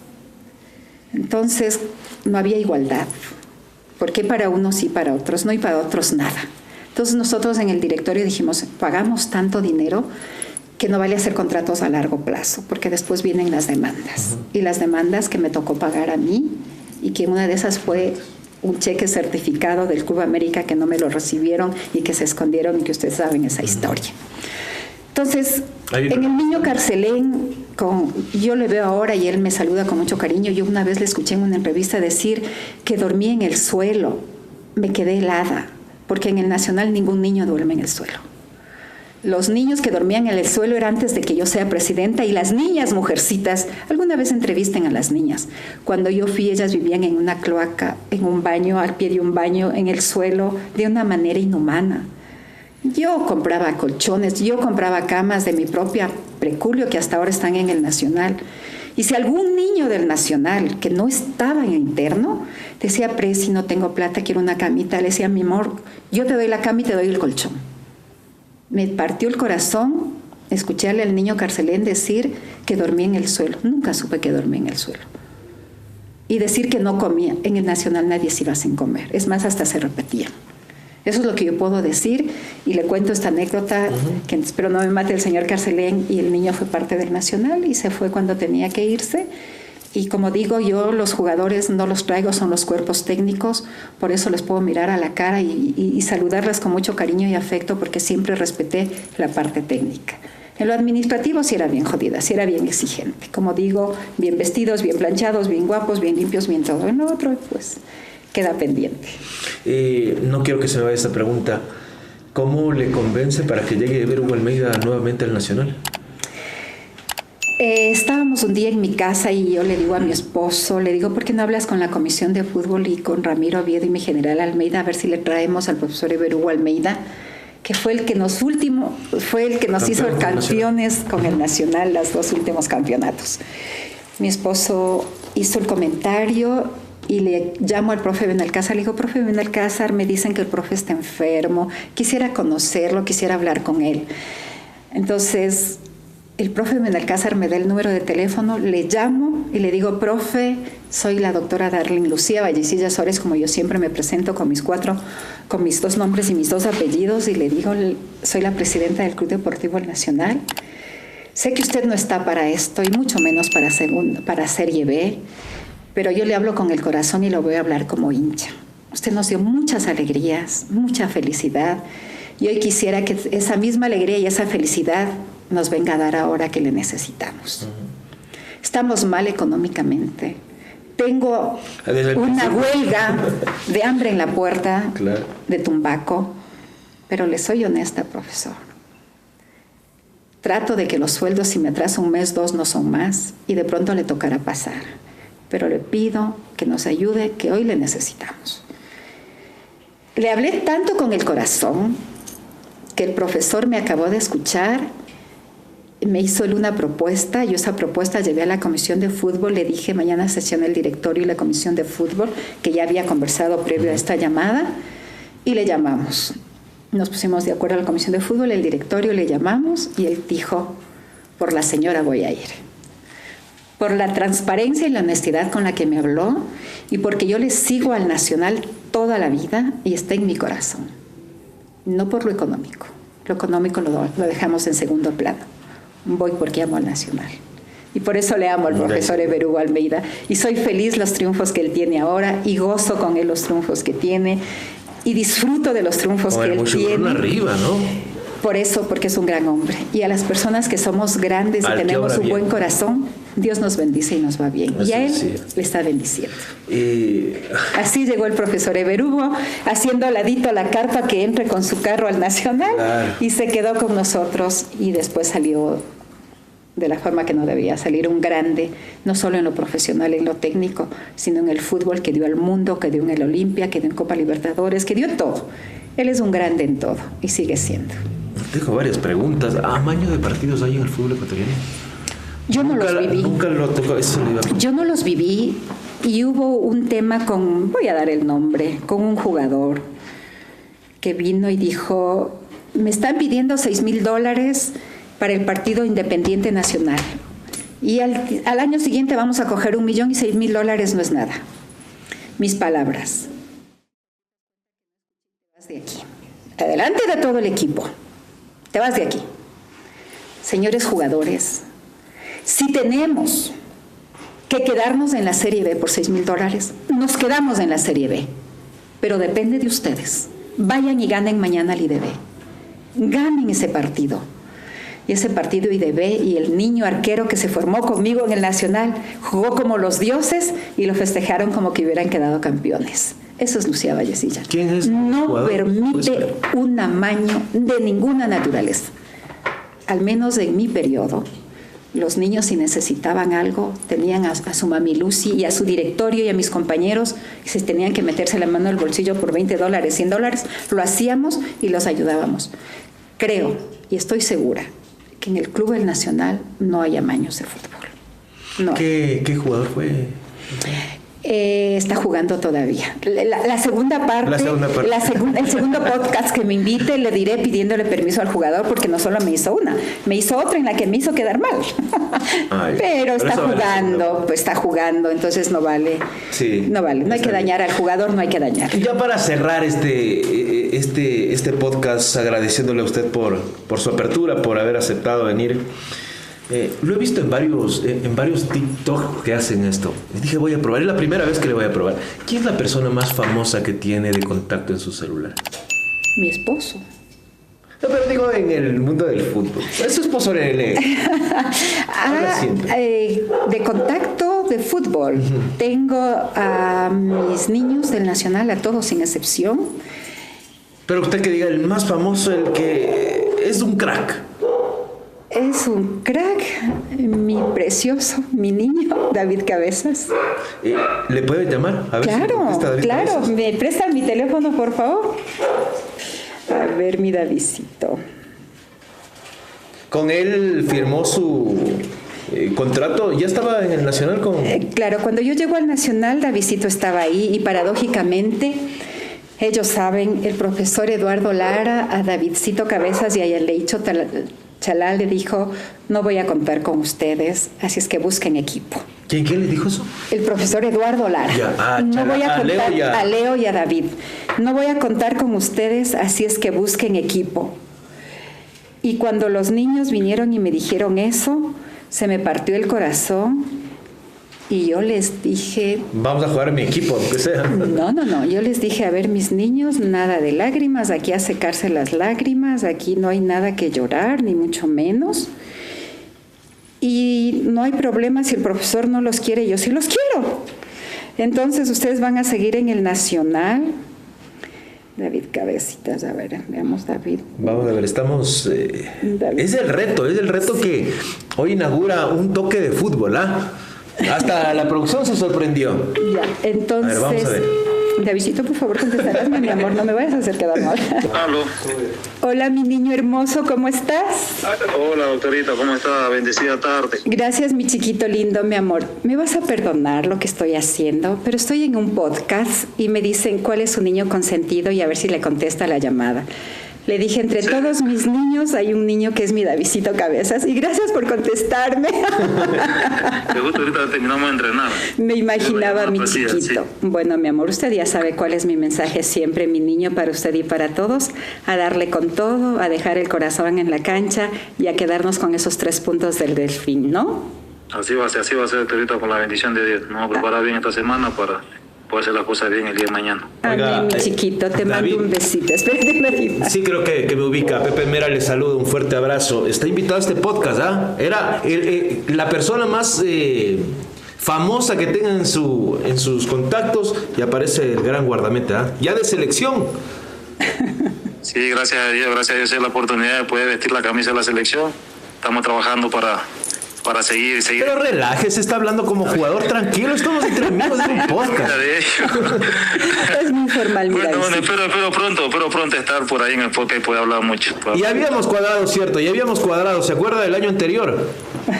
Entonces, no había igualdad. ¿Por qué para unos sí, para otros no y para otros nada? Entonces nosotros en el directorio dijimos, pagamos tanto dinero que no vale hacer contratos a largo plazo, porque después vienen las demandas. Y las demandas que me tocó pagar a mí, y que una de esas fue un cheque certificado del Club América que no me lo recibieron y que se escondieron y que ustedes saben esa historia. Entonces, en el niño Carcelén, yo le veo ahora y él me saluda con mucho cariño. Yo una vez le escuché en una entrevista decir que dormía en el suelo. Me quedé helada, porque en el Nacional ningún niño duerme en el suelo. Los niños que dormían en el suelo era antes de que yo sea presidenta, y las niñas mujercitas, alguna vez entrevisten a las niñas. Cuando yo fui, ellas vivían en una cloaca, en un baño, al pie de un baño, en el suelo, de una manera inhumana. Yo compraba colchones, yo compraba camas de mi propia preculio que hasta ahora están en el Nacional. Y si algún niño del Nacional que no estaba en interno decía, Presi, no tengo plata, quiero una camita, le decía, mi amor, yo te doy la cama y te doy el colchón. Me partió el corazón escucharle al niño Carcelén decir que dormía en el suelo. Nunca supe que dormía en el suelo. Y decir que no comía. En el Nacional nadie se iba sin comer. Es más, hasta se repetía. Eso es lo que yo puedo decir, y le cuento esta anécdota, que espero no me mate el señor Carcelén, y el niño fue parte del Nacional y se fue cuando tenía que irse. Y como digo, yo los jugadores no los traigo, son los cuerpos técnicos, por eso les puedo mirar a la cara y saludarlas con mucho cariño y afecto, porque siempre respeté la parte técnica. En lo administrativo sí era bien jodida, sí era bien exigente. Como digo, bien vestidos, bien planchados, bien guapos, bien limpios, bien todo. En lo otro, pues, queda pendiente. No quiero que se me vaya esta pregunta. ¿Cómo le convence para que llegue Hugo Almeida nuevamente al Nacional? Estábamos un día en mi casa y yo le digo a mi esposo, le digo, ¿por qué no hablas con la Comisión de Fútbol y con Ramiro Oviedo y mi general Almeida, a ver si le traemos al profesor Hugo Almeida, que fue el que nos hizo campeones con el Nacional, los 2 últimos campeonatos? Mi esposo hizo el comentario y le llamo al profe Benalcázar, le digo, profe Benalcázar, me dicen que el profe está enfermo, quisiera conocerlo, quisiera hablar con él. Entonces, el profe Benalcázar me da el número de teléfono, le llamo y le digo, profe, soy la doctora Darlene Lucía Vallecilla Suárez, como yo siempre me presento con mis 2 nombres y mis 2 apellidos, y le digo, soy la presidenta del Club Deportivo Nacional. Sé que usted no está para esto y mucho menos para Serie B, pero yo le hablo con el corazón y lo voy a hablar como hincha. Usted nos dio muchas alegrías, mucha felicidad, y hoy quisiera que esa misma alegría y esa felicidad nos venga a dar ahora que le necesitamos. Estamos mal económicamente. Tengo una huelga de hambre en la puerta, claro, de Tumbaco, pero le soy honesta, profesor. Trato de que los sueldos, si me atraso 1 mes, 2, no son más, y de pronto le tocará pasar. Pero le pido que nos ayude, que hoy le necesitamos. Le hablé tanto con el corazón que el profesor me acabó de escuchar, me hizo él una propuesta. Yo esa propuesta llevé a la Comisión de Fútbol, le dije, mañana sesiona el directorio y la Comisión de Fútbol, que ya había conversado previo a esta llamada, y le llamamos. Nos pusimos de acuerdo a la comisión de fútbol, el directorio, le llamamos y él dijo, por la señora voy a ir. Por la transparencia y la honestidad con la que me habló y porque yo le sigo al Nacional toda la vida y está en mi corazón. No por lo económico. Lo económico lo dejamos en segundo plano. Voy porque amo al Nacional. Y por eso le amo al profesor Everugo Almeida. Y soy feliz los triunfos que él tiene ahora y gozo con él los triunfos que tiene. Y disfruto de los triunfos que él tiene. Arriba, ¿no? Por eso, porque es un gran hombre. Y a las personas que somos grandes y tenemos un buen corazón, Dios nos bendice y nos va bien. Y a él le está bendiciendo. Así llegó el profesor Everugo, haciendo al ladito la carpa que entre con su carro al Nacional. Claro. Y se quedó con nosotros y después salió de la forma que no debía salir, un grande, no solo en lo profesional, en lo técnico, sino en el fútbol que dio al mundo, que dio en el Olimpia, que dio en Copa Libertadores, que dio en todo. Él es un grande en todo y sigue siendo. Tengo varias preguntas. ¿Amaño de partidos hay en el fútbol ecuatoriano? Yo no los viví. Nunca lo tocó. Yo no los viví y hubo un tema con, voy a dar el nombre, con un jugador que vino y dijo, me están pidiendo $6,000 para el partido Independiente Nacional. Y al año siguiente vamos a coger 1 millón y $6,000 no es nada. Mis palabras. Te vas de aquí. Adelante de todo el equipo. Te vas de aquí. Señores jugadores, si tenemos que quedarnos en la Serie B por $6,000, nos quedamos en la Serie B. Pero depende de ustedes. Vayan y ganen mañana al IDB. Ganen ese partido. Y ese partido IDB y el niño arquero que se formó conmigo en el Nacional jugó como los dioses y lo festejaron como que hubieran quedado campeones. Eso es Lucía Vallecilla. ¿Quién es? No permite un amaño de ninguna naturaleza. Al menos en mi periodo, los niños si necesitaban algo, tenían a su mami Lucy y a su directorio y a mis compañeros, y si tenían que meterse la mano al bolsillo por $20, $100, lo hacíamos y los ayudábamos. Creo y estoy segura que en el Club del Nacional no hay amaños de fútbol. No. ¿Qué jugador fue? Está jugando todavía. La segunda parte, el segundo podcast que me invite, le diré pidiéndole permiso al jugador, porque no solo me hizo una, me hizo otra en la que me hizo quedar mal. Pero está jugando, pues está jugando, entonces no vale. Sí, no vale, no hay que dañar al jugador, no hay que dañar. Ya para cerrar este podcast, agradeciéndole a usted por su apertura, por haber aceptado venir. Lo he visto en varios TikTok que hacen esto. Y dije, voy a probar. Es la primera vez que le voy a probar. ¿Quién es la persona más famosa que tiene de contacto en su celular? Mi esposo. No, pero digo en el mundo del fútbol. Es su esposo de contacto de fútbol. Uh-huh. Tengo a mis niños del Nacional, a todos sin excepción. Pero usted que diga el más famoso, el que es un crack. Es un crack, mi precioso, mi niño, David Cabezas. ¿Le puede llamar? A ver claro, si David claro. Cabezas. ¿Me prestan mi teléfono, por favor? A ver, mi Davidcito. ¿Con él firmó su contrato? ¿Ya estaba en el Nacional con...? Claro, cuando yo llego al Nacional, Davidcito estaba ahí y paradójicamente... Ellos saben, el profesor Eduardo Lara a Davidcito Cabezas y a Yaleicho Chalá le dijo, no voy a contar con ustedes, así es que busquen equipo. ¿Quién le dijo eso? El profesor Eduardo Lara. No voy a contar a Leo y a David. No voy a contar con ustedes, así es que busquen equipo. Y cuando los niños vinieron y me dijeron eso, se me partió el corazón. Y yo les dije... Vamos a jugar en mi equipo, aunque sea. No. Yo les dije, a ver, mis niños, nada de lágrimas, aquí a secarse las lágrimas, aquí no hay nada que llorar, ni mucho menos. Y no hay problema si el profesor no los quiere, yo sí los quiero. Entonces, ustedes van a seguir en el Nacional. David Cabecitas, a ver, veamos David. Vamos a ver, estamos... Es el reto sí. Que hoy inaugura un toque de fútbol, ¿ah? Hasta la producción se sorprendió. Ya, entonces... A ver, vamos a ver. Davidcito, por favor, contestarás, mi amor, no me vayas a hacer quedar mal. Aló. Hola, mi niño hermoso, ¿cómo estás? Hola, doctorita, ¿cómo está? Bendecida tarde. Gracias, mi chiquito lindo, mi amor. Me vas a perdonar lo que estoy haciendo, pero estoy en un podcast y me dicen cuál es su niño consentido y a ver si le contesta la llamada. Le dije, entre todos mis niños hay un niño que es mi Davidcito Cabezas. Y gracias por contestarme. Te gusta, ahorita terminamos de entrenar. Me imaginaba a mi Pues sí, chiquito. sí. Bueno, mi amor, usted ya sabe cuál es mi mensaje siempre, mi niño, para usted y para todos, a darle con todo, a dejar el corazón en la cancha y a quedarnos con esos 3 puntos del Delfín, ¿no? Así va a ser, ahorita con la bendición de Dios. Nos vamos a preparar bien esta semana para poder hacer las cosas bien el día de mañana. Oiga, Amén, mi chiquito, te David. mando un besito. Espérate, David. Sí, creo que me ubica. Pepe Mera le saluda, un fuerte abrazo. Está invitado a este podcast, ¿ah? Era la persona más famosa que tenga en sus contactos y aparece el gran guardameta, ¿ah? Ya de selección. Sí, gracias a Dios es la oportunidad de poder vestir la camisa de la selección. Estamos trabajando para seguir. Pero relájese, está hablando como jugador tranquilo. Estamos entre amigos en un podcast. Es muy formal, mira. Bueno, espero pronto estar por ahí en el podcast y poder hablar mucho. Y habíamos cuadrado, cierto, ¿se acuerda del año anterior?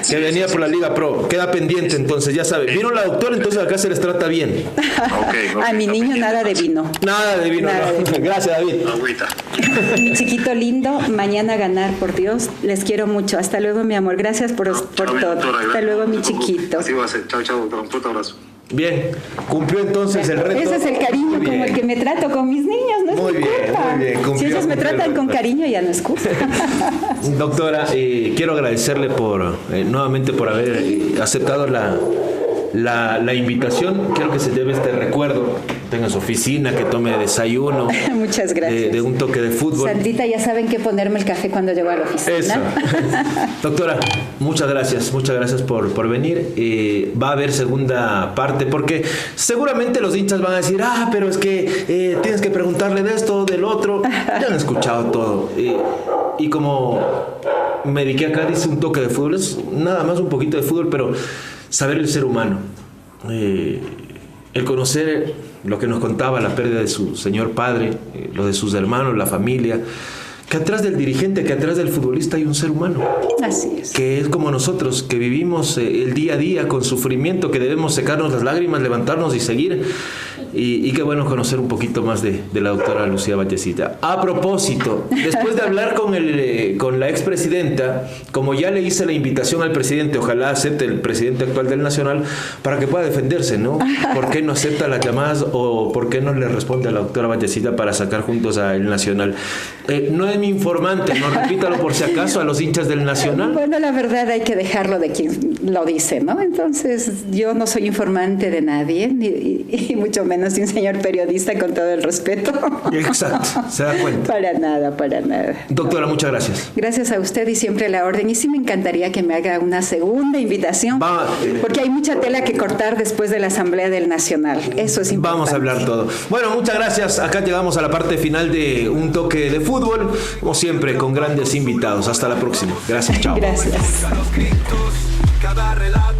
Que venía por la Liga Pro, queda pendiente entonces, ya sabe. Vino la doctora, entonces acá se les trata bien. Ok, A mi niño nada de vino. Nada de vino, Nada no. de vino. Gracias, David. Agüita. Mi chiquito lindo, mañana ganar, por Dios. Les quiero mucho. Hasta luego, mi amor. Gracias por todo. Hasta luego, mi chiquito. Así va a ser. Chao, doctora. Un fuerte abrazo. Bien, cumplió entonces el reto. Ese es el cariño Muy como bien. el que me trato con mis niños, no es Muy mi bien, culpa. muy bien, Si cumplió, ellos me cumplió el tratan con reto. cariño, ya no es culpa. Doctora, quiero agradecerle nuevamente por haber aceptado la invitación. Quiero que se lleve este recuerdo, tenga su oficina, que tome desayuno. Muchas gracias. De un toque de fútbol. Sandrita, ya saben que ponerme el café cuando llego a la oficina. Eso. Doctora, muchas gracias por venir. Va a haber segunda parte porque seguramente los hinchas van a decir, pero es que tienes que preguntarle de esto, del otro. Ya han escuchado todo. Y como me dediqué acá, dice un toque de fútbol, es nada más un poquito de fútbol, pero saber el ser humano. El conocer lo que nos contaba, la pérdida de su señor padre, lo de sus hermanos, la familia, que atrás del dirigente, que atrás del futbolista hay un ser humano. Así es. Que es como nosotros, que vivimos el día a día con sufrimiento, que debemos secarnos las lágrimas, levantarnos y seguir. Y qué bueno conocer un poquito más de la doctora Lucía Vallecita. A propósito, después de hablar con la expresidenta, como ya le hice la invitación al presidente, ojalá acepte el presidente actual del Nacional, para que pueda defenderse, ¿no? ¿Por qué no acepta las llamadas o por qué no le responde a la doctora Vallecita para sacar juntos al Nacional? No es mi informante, no, repítalo por si acaso a los hinchas del Nacional. Bueno, la verdad hay que dejarlo de quien lo dice, ¿no? Entonces, yo no soy informante de nadie, y mucho menos de un señor periodista, con todo el respeto. Exacto, se da cuenta. Para nada. Doctora, muchas gracias. Gracias a usted y siempre a la orden. Y sí me encantaría que me haga una segunda invitación, porque hay mucha tela que cortar después de la Asamblea del Nacional. Eso es importante. Vamos a hablar todo. Bueno, muchas gracias. Acá llegamos a la parte final de Un Toque de Fútbol, como siempre, con grandes invitados. Hasta la próxima. Gracias, chao. Gracias. Los gritos, cada relato